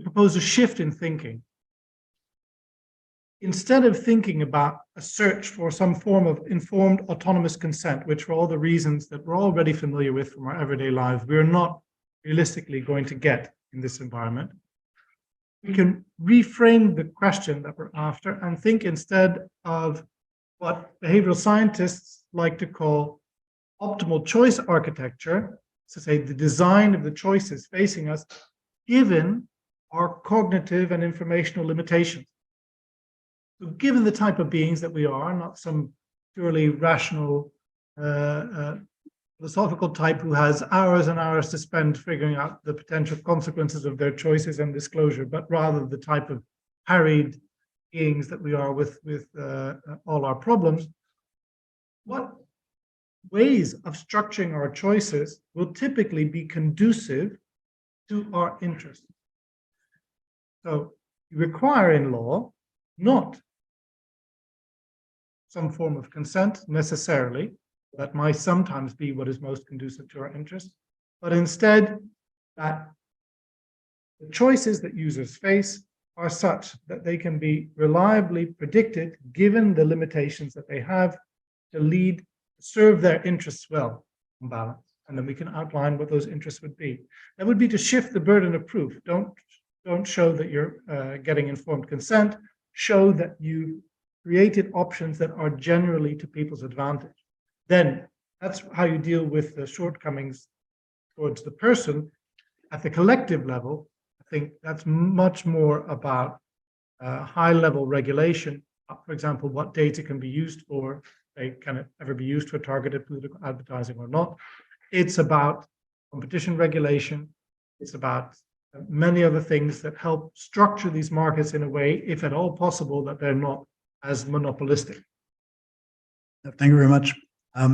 propose a shift in thinking. Instead of thinking about a search for some form of informed autonomous consent, which for all the reasons that we're already familiar with from our everyday lives, we're not realistically going to get in this environment, we can reframe the question that we're after and think instead of what behavioral scientists like to call optimal choice architecture, to say the design of the choices facing us, given our cognitive and informational limitations. So given the type of beings that we are, not some purely rational philosophical type who has hours and hours to spend figuring out the potential consequences of their choices and disclosure, but rather the type of harried beings that we are with all our problems, what ways of structuring our choices will typically be conducive to our interests? So you require in law not some form of consent necessarily. That might sometimes be what is most conducive to our interests, but instead that the choices that users face are such that they can be reliably predicted, given the limitations that they have, to serve their interests well on balance. And then we can outline what those interests would be. That would be to shift the burden of proof. Don't show that you're getting informed consent. Show that you created options that are generally to people's advantage. Then that's how you deal with the shortcomings towards the person. At the collective level, I think that's much more about high-level regulation. For example, what data can be used for, can it ever be used for targeted political advertising or not? It's about competition regulation. It's about many other things that help structure these markets in a way, if at all possible, that they're not as monopolistic. Thank you very much.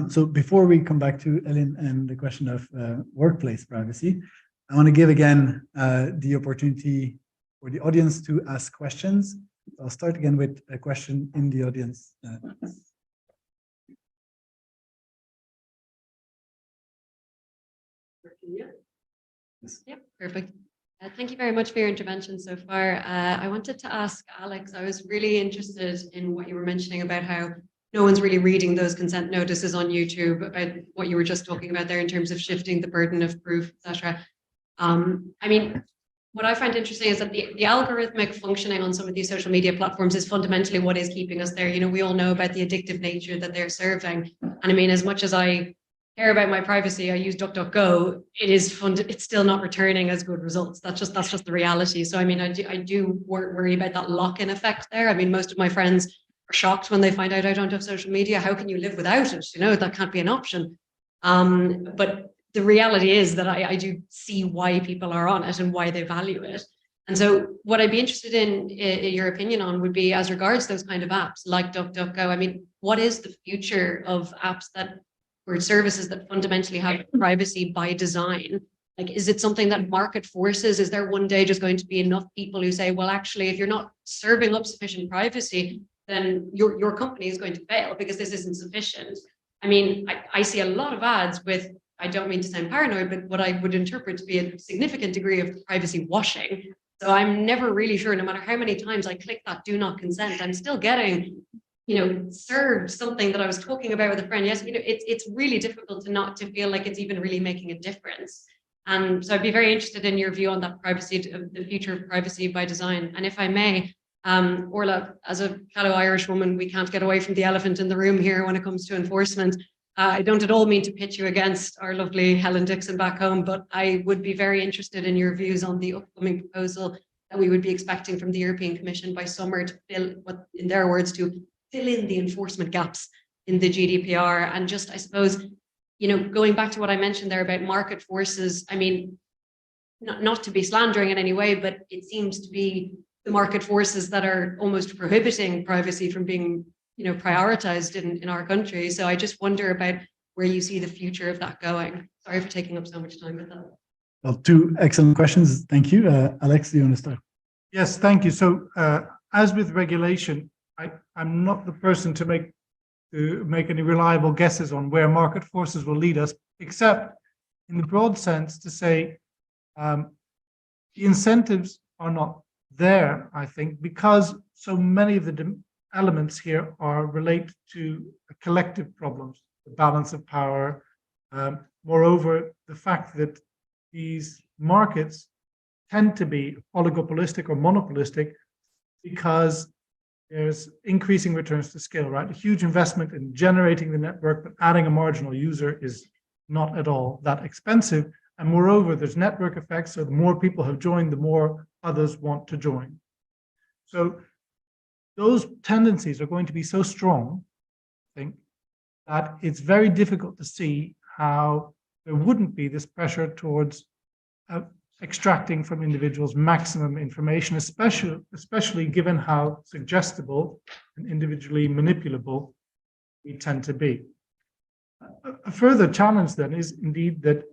So before we come back to Elin and the question of workplace privacy, I want to give again the opportunity for the audience to ask questions. I'll start again with a question in the audience. Yep, perfect. Thank you very much for your intervention so far. I wanted to ask Alex, I was really interested in what you were mentioning about how no one's really reading those consent notices on YouTube, about what you were just talking about there in terms of shifting the burden of proof, etc. I mean, what I find interesting is that the algorithmic functioning on some of these social media platforms is fundamentally what is keeping us there. You know, we all know about the addictive nature that they're serving. And I mean, as much as I care about my privacy, I use DuckDuckGo, it's still not returning as good results. That's just the reality. So I mean, I do worry about that lock-in effect there. I mean, most of my friends are shocked when they find out I don't have social media. How can you live without it? You know, that can't be an option. But the reality is that I do see why people are on it and why they value it. And so what I'd be interested in your opinion on would be, as regards those kind of apps like DuckDuckGo, I mean, what is the future of apps or services that fundamentally have privacy by design? Like, is it something that market forces? Is there one day just going to be enough people who say, well, actually, if you're not serving up sufficient privacy, then your company is going to fail because this isn't sufficient? I mean, I see a lot of ads with, I don't mean to sound paranoid, but what I would interpret to be a significant degree of privacy washing. So I'm never really sure, no matter how many times I click that do not consent, I'm still getting, you know, served something that I was talking about with a friend. Yes, you know, it's really difficult to feel like it's even really making a difference. And so I'd be very interested in your view on that privacy, the future of privacy by design. And if I may, Orla, as a fellow Irish woman, we can't get away from the elephant in the room here when it comes to enforcement. I don't at all mean to pitch you against our lovely Helen Dixon back home, but I would be very interested in your views on the upcoming proposal that we would be expecting from the European Commission by summer to fill, what in their words, to fill in the enforcement gaps in the GDPR. And just, I suppose, you know, going back to what I mentioned there about market forces, I mean, not to be slandering in any way, but it seems to be the market forces that are almost prohibiting privacy from being, you know, prioritized in our country. So I just wonder about where you see the future of that going. Sorry for taking up so much time with that. Well, two excellent questions. Thank you. Alex, do you want to start? Yes, thank you. So as with regulation, I'm not the person to make any reliable guesses on where market forces will lead us, except in the broad sense to say the incentives are not there, I think, because so many of the elements here relate to collective problems, the balance of power. Moreover, the fact that these markets tend to be oligopolistic or monopolistic because there's increasing returns to scale, right? A huge investment in generating the network, but adding a marginal user is not at all that expensive. And moreover, there's network effects. So the more people have joined, the more others want to join. So those tendencies are going to be so strong, I think, that it's very difficult to see how there wouldn't be this pressure towards extracting from individuals maximum information, especially given how suggestible and individually manipulable we tend to be. A further challenge then is indeed that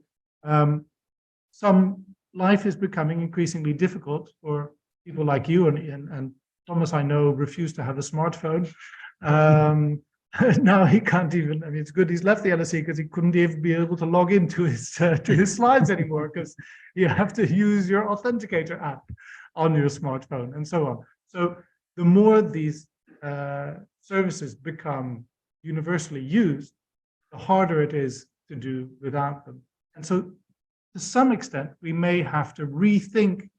some life is becoming increasingly difficult for people like you and Thomas, I know, refused to have a smartphone. Now he can't even, I mean, it's good he's left the LSE because he couldn't even be able to log into his slides anymore because you have to use your authenticator app on your smartphone and so on. So the more these services become universally used, the harder it is to do without them. And so to some extent, we may have to rethink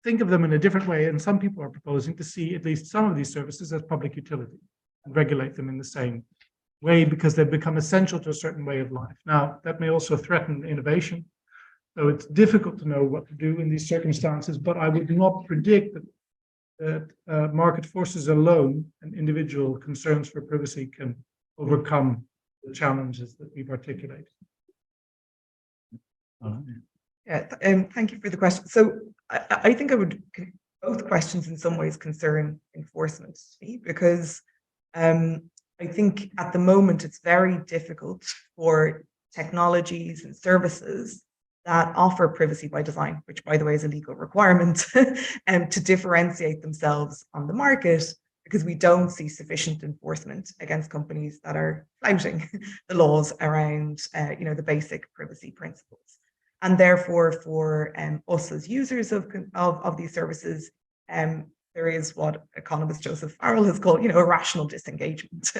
think of them in a different way, and some people are proposing to see at least some of these services as public utility and regulate them in the same way because they've become essential to a certain way of life. Now, that may also threaten innovation, so it's difficult to know what to do in these circumstances, but I would not predict that market forces alone and individual concerns for privacy can overcome the challenges that we've articulated. Yeah, thank you for the question. So I think both questions in some ways concern enforcement because I think at the moment it's very difficult for technologies and services that offer privacy by design, which by the way is a legal requirement, to differentiate themselves on the market, because we don't see sufficient enforcement against companies that are flouting the laws around the basic privacy principles. And therefore, for us as users of these services, there is what economist Joseph Farrell has called, a rational disengagement.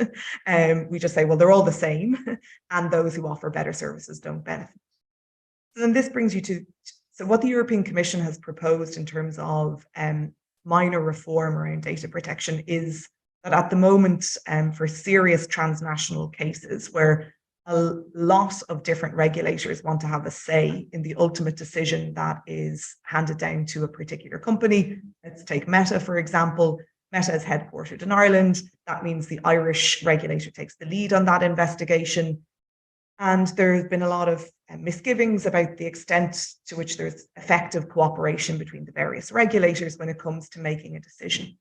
We just say, well, they're all the same, and those who offer better services don't benefit. So then this brings you to what the European Commission has proposed in terms of minor reform around data protection is that at the moment, for serious transnational cases where a lot of different regulators want to have a say in the ultimate decision that is handed down to a particular company. Let's take Meta, for example. Meta is headquartered in Ireland. That means the Irish regulator takes the lead on that investigation. And there's been a lot of misgivings about the extent to which there's effective cooperation between the various regulators when it comes to making a decision.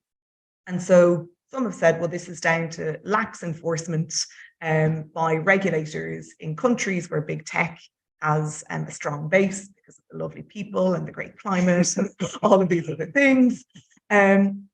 And so some have said, well, this is down to lax enforcement by regulators in countries where big tech has a strong base because of the lovely people and the great climate and all of these other things. And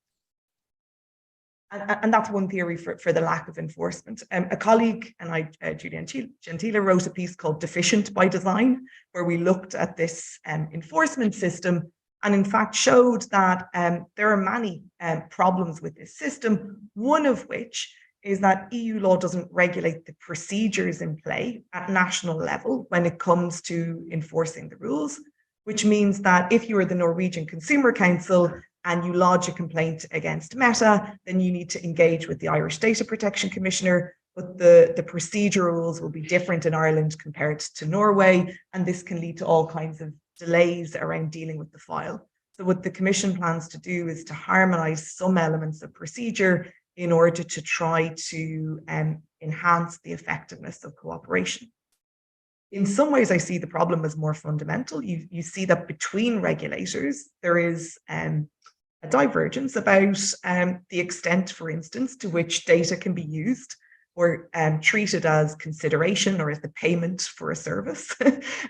that's one theory for the lack of enforcement. A colleague and I, Julian Gentile, wrote a piece called Deficient by Design, where we looked at this enforcement system and in fact showed that there are many problems with this system, one of which is that EU law doesn't regulate the procedures in play at national level when it comes to enforcing the rules, which means that if you are the Norwegian Consumer Council and you lodge a complaint against Meta, then you need to engage with the Irish Data Protection Commissioner, but the procedure rules will be different in Ireland compared to Norway, and this can lead to all kinds of delays around dealing with the file. So what the Commission plans to do is to harmonise some elements of procedure in order to try to enhance the effectiveness of cooperation. In some ways, I see the problem as more fundamental. You see that between regulators, there is a divergence about the extent, for instance, to which data can be used or treated as consideration or as the payment for a service,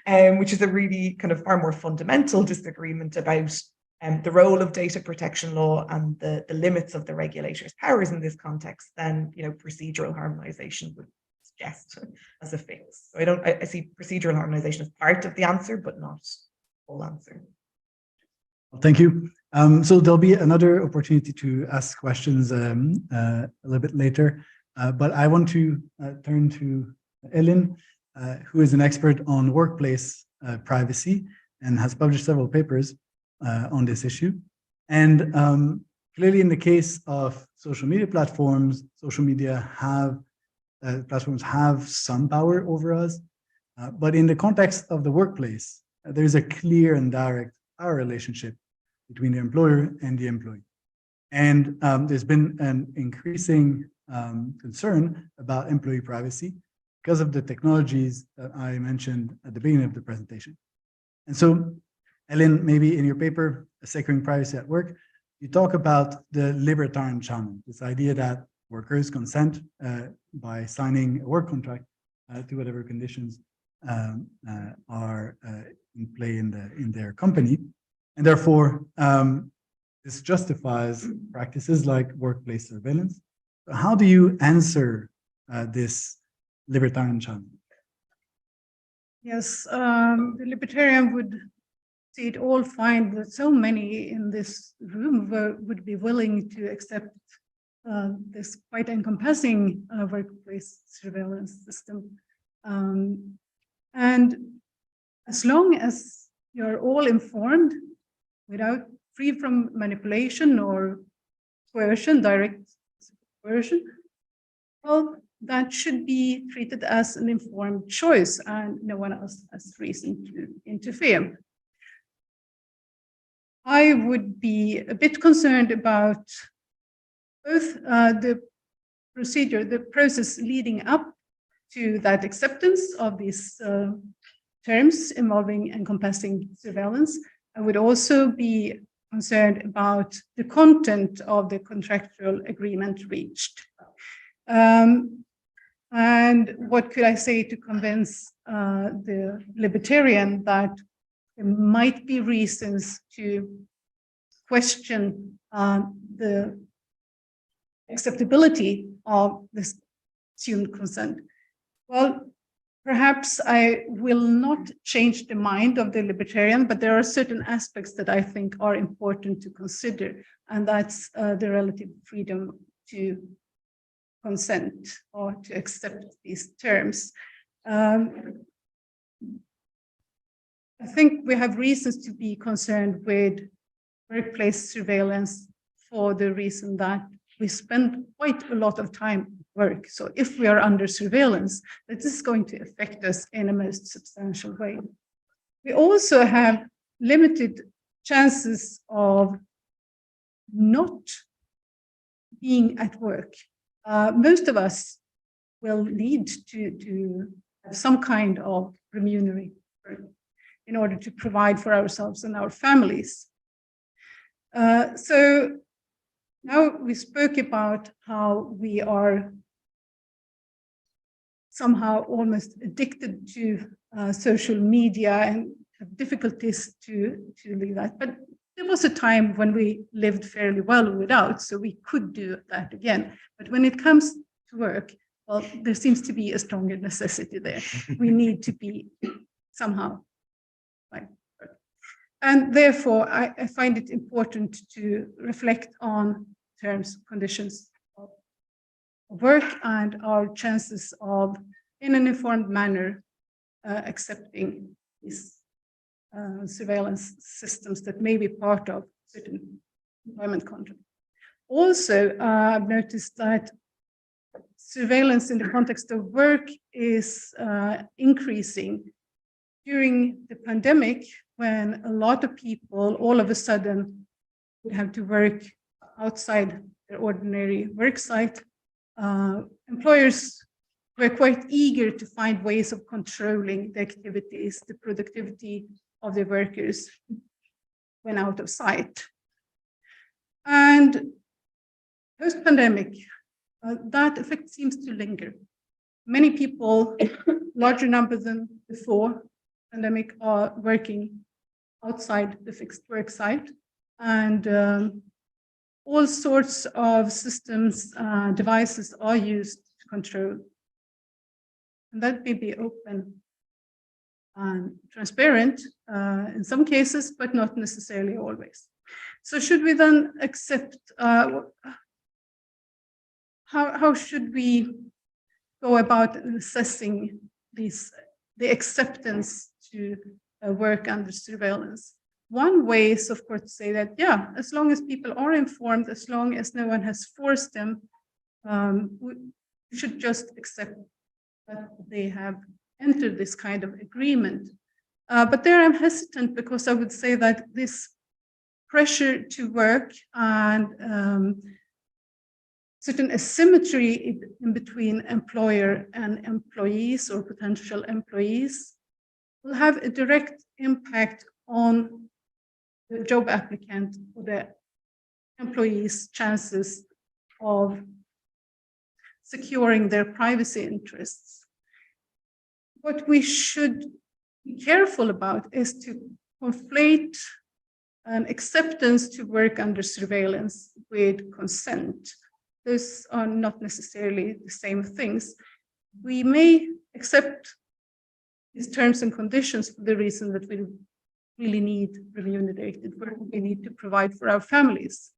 which is a really kind of far more fundamental disagreement about the role of data protection law and the limits of the regulator's powers in this context than procedural harmonization would suggest as a fix. So I see procedural harmonization as part of the answer, but not all answer. Well, thank you. So there'll be another opportunity to ask questions a little bit later, but I want to turn to Elin, who is an expert on workplace privacy and has published several papers on this issue. And clearly in the case of social media platforms, platforms have some power over us, but in the context of the workplace, there's a clear and direct power relationship between the employer and the employee. And there's been an increasing concern about employee privacy because of the technologies that I mentioned at the beginning of the presentation. And so, Elin, maybe in your paper, Securing Privacy at Work, you talk about the libertarian challenge, this idea that workers consent by signing a work contract to whatever conditions are in play in their company. And therefore, this justifies practices like workplace surveillance. So how do you answer this libertarian challenge? Yes, the libertarian would see it all fine that so many in this room would be willing to accept this quite encompassing workplace surveillance system. And as long as you're all informed, free from manipulation or coercion, direct coercion, well, that should be treated as an informed choice and no one else has reason to interfere. I would be a bit concerned about both the process leading up to that acceptance of these terms involving encompassing surveillance. I would also be concerned about the content of the contractual agreement reached. And what could I say to convince the libertarian that there might be reasons to question the acceptability of this assumed consent? Well, perhaps I will not change the mind of the libertarian, but there are certain aspects that I think are important to consider, and that's the relative freedom to consent or to accept these terms. I think we have reasons to be concerned with workplace surveillance for the reason that we spend quite a lot of time at work. So if we are under surveillance, that is going to affect us in a most substantial way. We also have limited chances of not being at work. Most of us will need to have some kind of remuneration in order to provide for ourselves and our families. So now we spoke about how we are somehow almost addicted to social media and have difficulties to leave that. But there was a time when we lived fairly well without, so we could do that again. But when it comes to work, well, there seems to be a stronger necessity there. We need to be somehow like, and therefore I find it important to reflect on terms, conditions of work and our chances of, in an informed manner, accepting these surveillance systems that may be part of certain employment contracts. Also, I've noticed that surveillance in the context of work is increasing. During the pandemic, when a lot of people all of a sudden would have to work outside their ordinary work site, employers were quite eager to find ways of controlling the activities, the productivity of their workers when out of sight. And post-pandemic, that effect seems to linger. Many people, larger number than before pandemic, are working outside the fixed work site, and all sorts of systems, devices are used to control. And that may be open and transparent in some cases, but not necessarily always. So should we then accept, how should we go about assessing the acceptance to work under surveillance? One way is, of course, to say that, yeah, as long as people are informed, as long as no one has forced them, we should just accept that they have entered this kind of agreement. But there I'm hesitant, because I would say that this pressure to work and certain asymmetry in between employer and employees or potential employees will have a direct impact on the job applicant or the employee's chances of securing their privacy interests. What we should be careful about is to conflate an acceptance to work under surveillance with consent. Those are not necessarily the same things. We may accept these terms and conditions for the reason that we really need remunerated work. We need to provide for our families.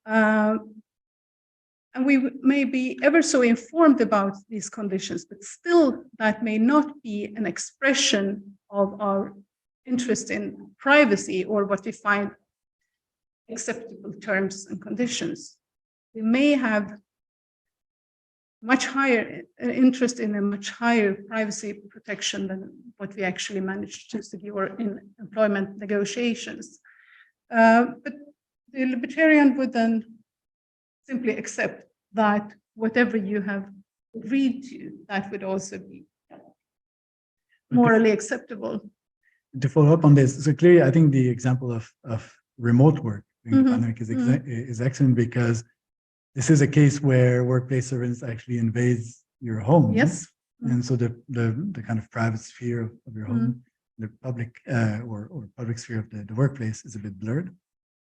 And we may be ever so informed about these conditions, but still that may not be an expression of our interest in privacy or what we find acceptable terms and conditions. We may have much higher interest in a much higher privacy protection than what we actually managed to secure in employment negotiations. But the libertarian would then simply accept that whatever you have agreed to, that would also be morally acceptable. To follow up on this, so clearly, I think the example of remote work during the pandemic is excellent, because this is a case where workplace surveillance actually invades your home. Yes. And so the kind of private sphere of your home, the public or public sphere of the workplace is a bit blurred.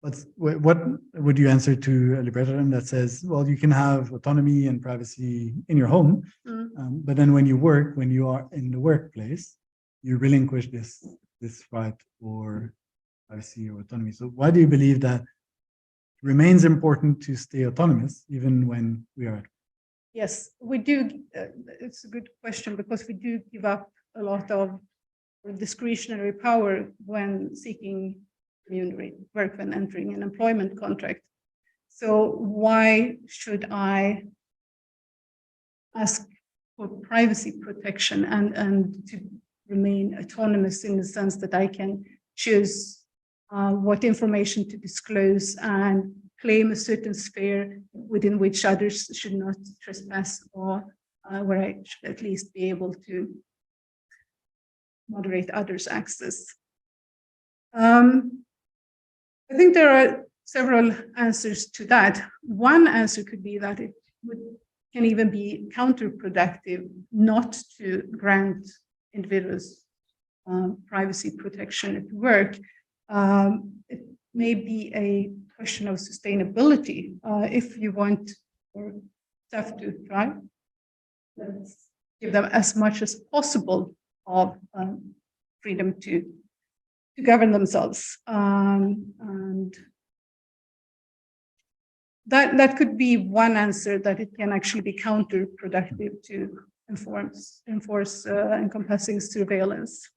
But what would you answer to a libertarian that says, well, you can have autonomy and privacy in your home, but then when you are in the workplace, you relinquish this right for privacy or autonomy. So why do you believe that it remains important to stay autonomous even when we are? Yes, we do. It's a good question because we do give up a lot of discretionary power when seeking remunerated work, when entering an employment contract. So why should I ask for privacy protection and to remain autonomous in the sense that I can choose what information to disclose and claim a certain sphere within which others should not trespass, or where I should at least be able to moderate others' access. I think there are several answers to that. One answer could be that it can even be counterproductive not to grant individuals privacy protection at work. It may be a question of sustainability. If you want your staff to thrive, let's give them as much as possible of freedom to govern themselves. And that could be one answer, that it can actually be counterproductive to enforce encompassing surveillance.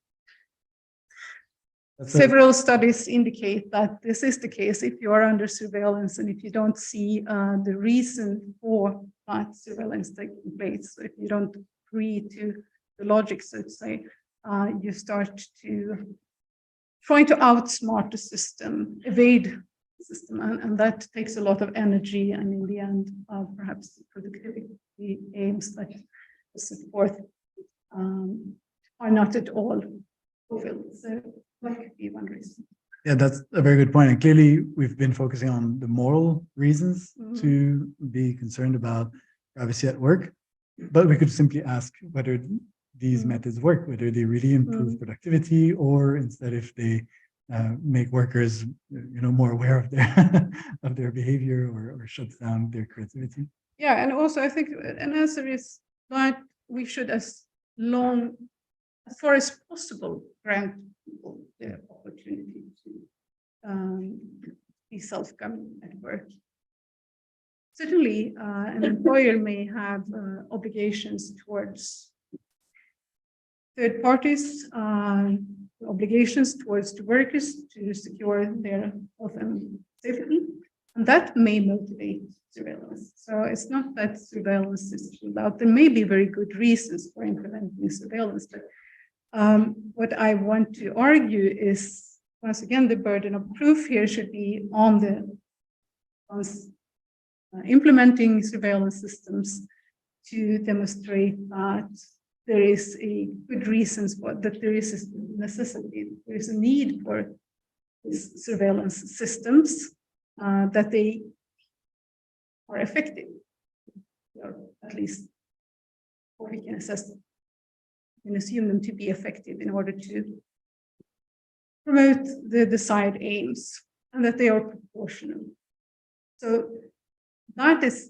Several studies indicate that this is the case if you are under surveillance and if you don't see the reason for that surveillance taking place. So if you don't agree to the logic, so to say, you start to try to outsmart the system, evade the system, and that takes a lot of energy, and in the end, perhaps productivity aims that support are not at all fulfilled. So that could be one reason. Yeah, that's a very good point. And clearly, we've been focusing on the moral reasons to be concerned about privacy at work, but we could simply ask whether these methods work, whether they really improve productivity, or instead if they make workers, more aware of their of their behavior, or shuts down their creativity. Yeah, and also I think an answer is that we should, as far as possible, grant people the opportunity to be self-governing at work. Certainly, an employer may have obligations towards third parties, obligations towards the workers to secure their health and safety, and that may motivate surveillance. So it's not that surveillance is ruled out. There may be very good reasons for implementing surveillance, but what I want to argue is, once again, the burden of proof here should be on the ones implementing surveillance systems to demonstrate that there is a good reasons for that, there is a necessity, there is a need for these surveillance systems, that they are effective, or at least what we can assess them and assume them to be effective in order to promote the desired aims, and that they are proportional. So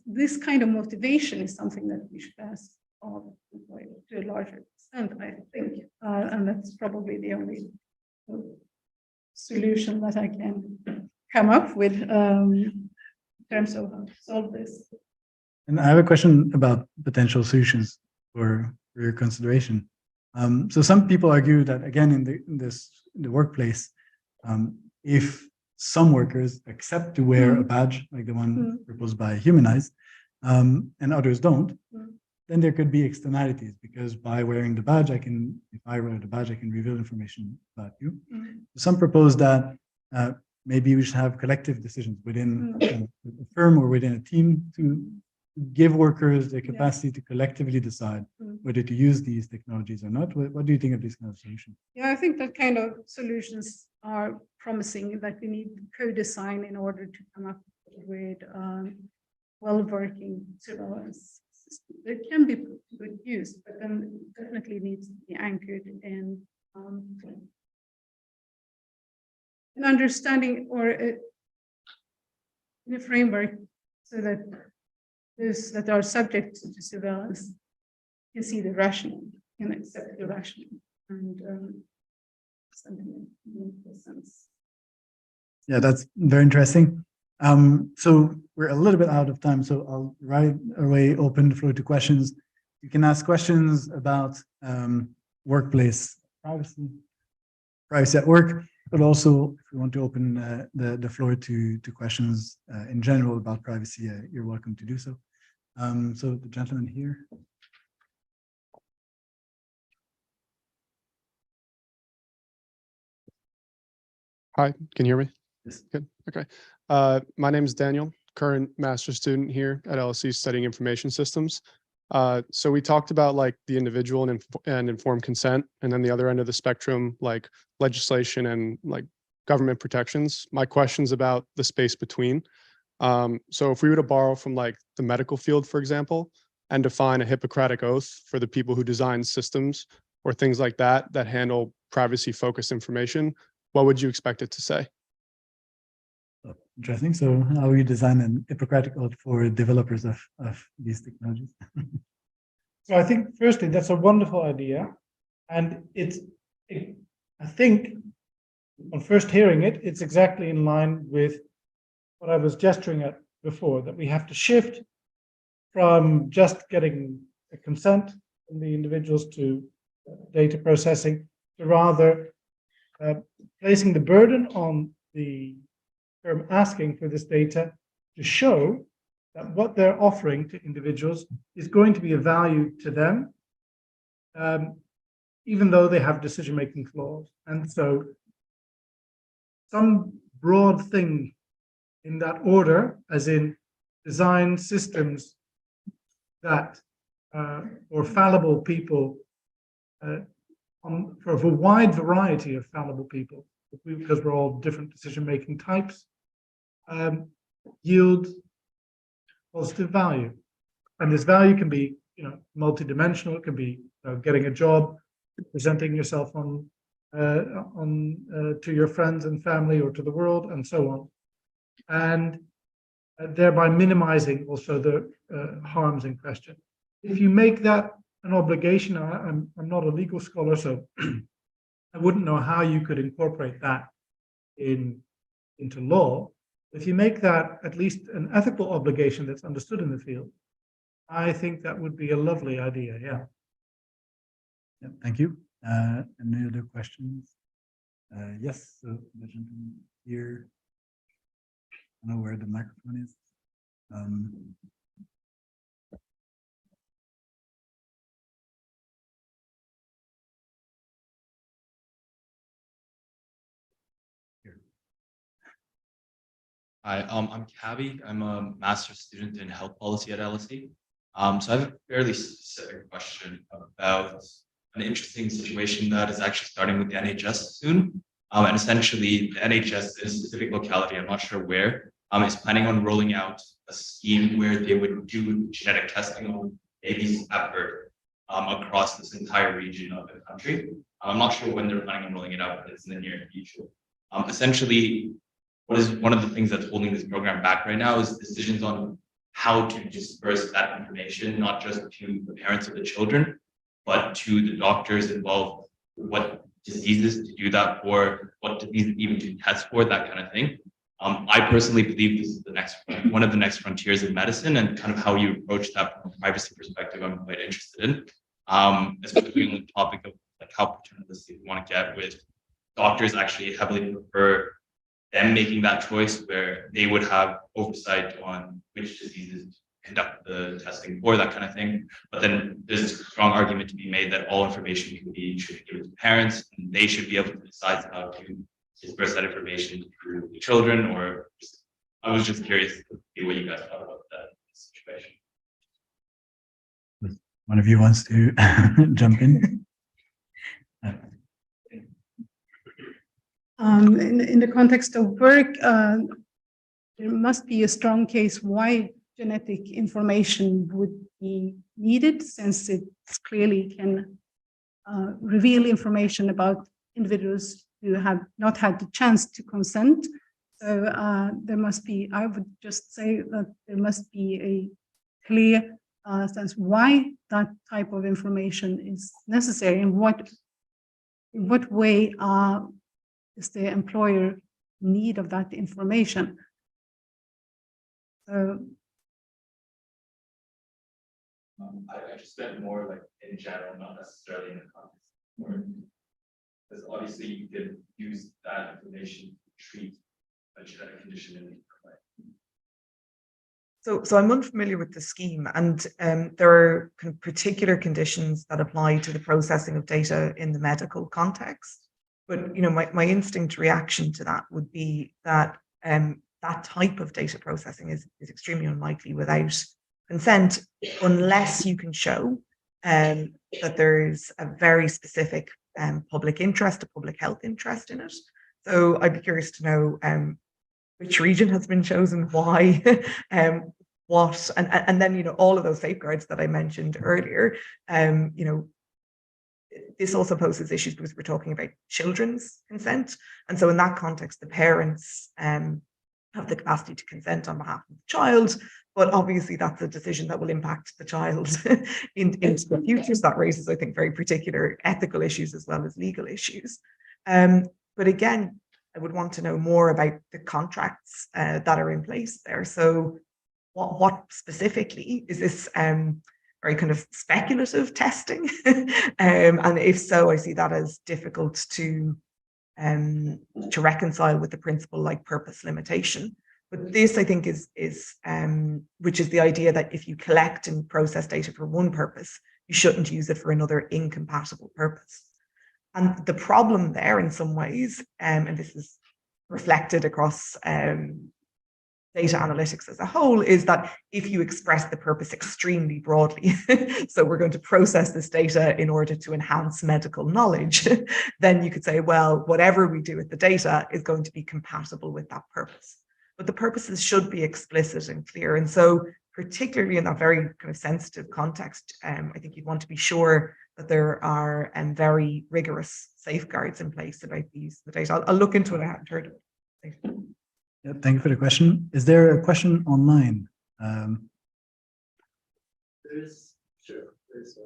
this kind of motivation is something that we should ask of employers to a larger extent, I think, and that's probably the only solution that I can come up with in terms of how to solve this. And I have a question about potential solutions for your consideration. So some people argue that, again, in the workplace, if some workers accept to wear a badge like the one proposed by Humanize, and others don't, then there could be externalities, because by wearing the badge, if I wear the badge, I can reveal information about you. Some propose that maybe we should have collective decisions within a firm or within a team to give workers the capacity to collectively decide whether to use these technologies or not. What do you think of this kind of solution? Yeah, I think that kind of solutions are promising, that we need co-design in order to come up with well-working surveillance system. It can be put to good use, but then it definitely needs to be anchored in an understanding or in a framework so that those that are subject to surveillance can see the rationale, can accept the rationale, and something in the sense. Yeah, that's very interesting. So we're a little bit out of time, so I'll right away open the floor to questions. You can ask questions about workplace privacy at work, but also if you want to open the floor to questions in general about privacy, you're welcome to do so. So the gentleman here. Hi, can you hear me? Yes. Good. Okay. My name is Daniel, current master's student here at LSE studying information systems. So we talked about like the individual and informed consent, and then the other end of the spectrum, like legislation and like government protections. My question's about the space between. So if we were to borrow from like the medical field, for example, and define a Hippocratic oath for the people who design systems or things like that, that handle privacy-focused information, what would you expect it to say? Interesting. So how you design an Hippocratic oath for developers of these technologies? So I think firstly, that's a wonderful idea. And I think on first hearing it, it's exactly in line with what I was gesturing at before, that we have to shift from just getting a consent from the individuals to data processing to rather placing the burden on the firm asking for this data to show that what they're offering to individuals is going to be of value to them, even though they have decision-making flaws. And so some broad thing in that order, as in design systems that, or fallible people, for a wide variety of fallible people, because we're all different decision-making types, yield positive value. And this value can be, multidimensional. It can be getting a job, presenting yourself on to your friends and family or to the world, and so on, and thereby minimizing also the harms in question. If you make that an obligation, I'm not a legal scholar, so I wouldn't know how you could incorporate that into law. If you make that at least an ethical obligation that's understood in the field, I think that would be a lovely idea. Yeah. Yeah, thank you. Any other questions? Yes, so the gentleman here. I don't know where the microphone is. Hi, I'm Cabby. I'm a master's student in health policy at LSE. So I have a fairly specific question about an interesting situation that is actually starting with the NHS soon. And essentially, the NHS in a specific locality, I'm not sure where, is planning on rolling out a scheme where they would do genetic testing on babies at birth across this entire region of the country. I'm not sure when they're planning on rolling it out, but it's in the near future. Essentially, what is one of the things that's holding this program back right now is decisions on how to disperse that information, not just to the parents of the children, but to the doctors involved, what diseases to do that for, what diseases even to test for, that kind of thing. I personally believe this is one of the next frontiers in medicine, and kind of how you approach that from a privacy perspective, I'm quite interested in, especially on the topic of like how paternalistic you want to get with doctors actually heavily prefer them making that choice where they would have oversight on which diseases to conduct the testing for, that kind of thing. But then there's a strong argument to be made that all information should be given to parents, and they should be able to decide how to disperse that information to the children. Or I was just curious to see what you guys thought about that situation. One of you wants to jump in? In the context of work, there must be a strong case why genetic information would be needed, since it clearly can reveal information about individuals who have not had the chance to consent. So there must be, I would just say that there must be a clear sense why that type of information is necessary, and in what way is the employer in need of that information. So I just meant more like in general, not necessarily in the context. Because obviously you can use that information to treat a genetic condition in a different way. So I'm unfamiliar with the scheme, and there are kind of particular conditions that apply to the processing of data in the medical context. But my instinct reaction to that would be that that type of data processing is extremely unlikely without consent, unless you can show that there's a very specific public interest, a public health interest in it. So I'd be curious to know which region has been chosen, why, what, and then all of those safeguards that I mentioned earlier. This also poses issues because we're talking about children's consent, and so in that context, the parents have the capacity to consent on behalf of the child, but obviously that's a decision that will impact the child into the future. So that raises, I think, very particular ethical issues as well as legal issues. But again, I would want to know more about the contracts that are in place there. So what specifically is this very kind of speculative testing? And if so, I see that as difficult to reconcile with the principle like purpose limitation. But this, I think, is which is the idea that if you collect and process data for one purpose, you shouldn't use it for another incompatible purpose. And the problem there, in some ways, and this is reflected across data analytics as a whole, is that if you express the purpose extremely broadly, so we're going to process this data in order to enhance medical knowledge, then you could say, well, whatever we do with the data is going to be compatible with that purpose. But the purposes should be explicit and clear. And so particularly in that very kind of sensitive context, I think you'd want to be sure that there are very rigorous safeguards in place about the use of the data. I'll look into it. I haven't heard of it. Yeah, thank you for the question. Is there a question online? There is, sure. There's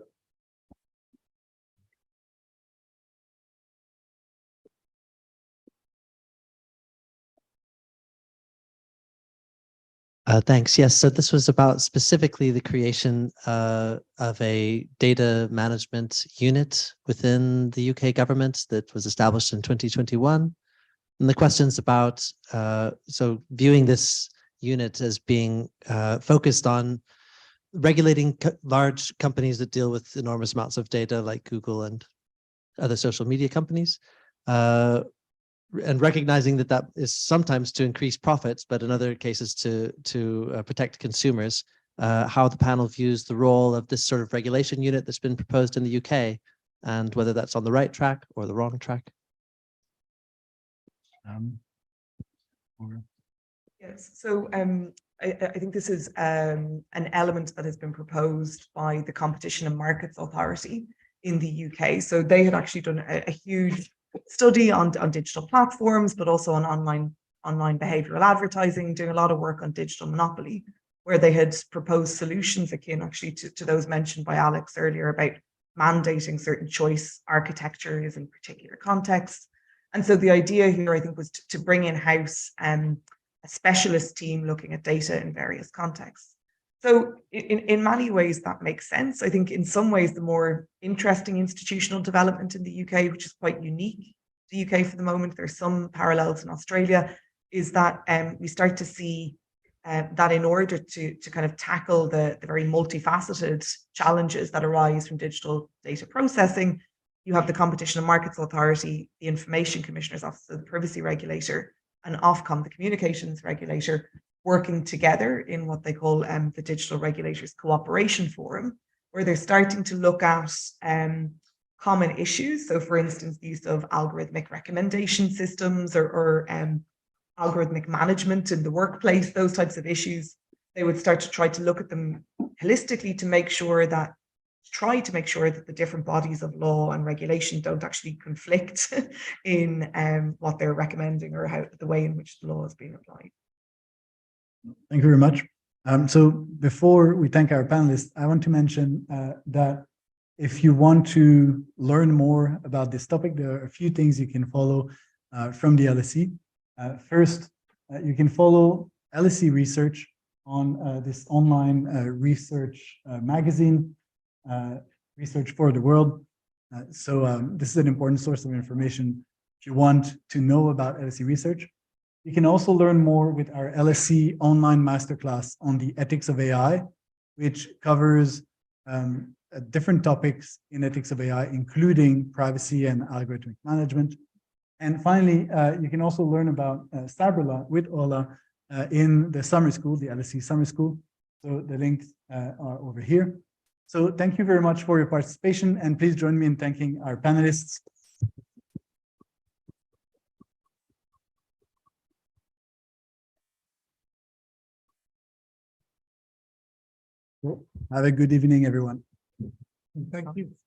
Thanks. Yes, so this was about specifically the creation of a data management unit within the UK government that was established in 2021. And the question's about, so viewing this unit as being focused on regulating large companies that deal with enormous amounts of data like Google and other social media companies. And recognizing that that is sometimes to increase profits, but in other cases to protect consumers, how the panel views the role of this sort of regulation unit that's been proposed in the UK, and whether that's on the right track or the wrong track. Yes, so I think this is an element that has been proposed by the Competition and Markets Authority in the UK. So they had actually done a huge study on digital platforms, but also on online behavioral advertising, doing a lot of work on digital monopoly, where they had proposed solutions akin actually to those mentioned by Alex earlier about mandating certain choice architectures in particular contexts. And so the idea here, I think, was to bring in-house a specialist team looking at data in various contexts. So in many ways, that makes sense. I think in some ways, the more interesting institutional development in the UK, which is quite unique to the UK for the moment, there's some parallels in Australia, is that we start to see that in order to kind of tackle the very multifaceted challenges that arise from digital data processing, you have the Competition and Markets Authority, the Information Commissioner's Office, the Privacy Regulator, and Ofcom, the Communications Regulator, working together in what they call the Digital Regulators Cooperation Forum, where they're starting to look at common issues. So for instance, the use of algorithmic recommendation systems or algorithmic management in the workplace, those types of issues they would start to try to look at them holistically to make sure that the different bodies of law and regulation don't actually conflict in what they're recommending or how the way in which the law is being applied. Thank you very much. So before we thank our panelists, I want to mention that if you want to learn more about this topic, there are a few things you can follow from the LSE. First, you can follow LSE research on this online research magazine, Research for the World. This is an important source of information if you want to know about LSE research. You can also learn more with our LSE online masterclass on the ethics of AI, which covers different topics in ethics of AI, including privacy and algorithmic management. And finally, you can also learn about cyber law with Orla in the summer school, the LSE summer school. So the links are over here. So thank you very much for your participation, and please join me in thanking our panelists. Have a good evening, everyone. Thank you.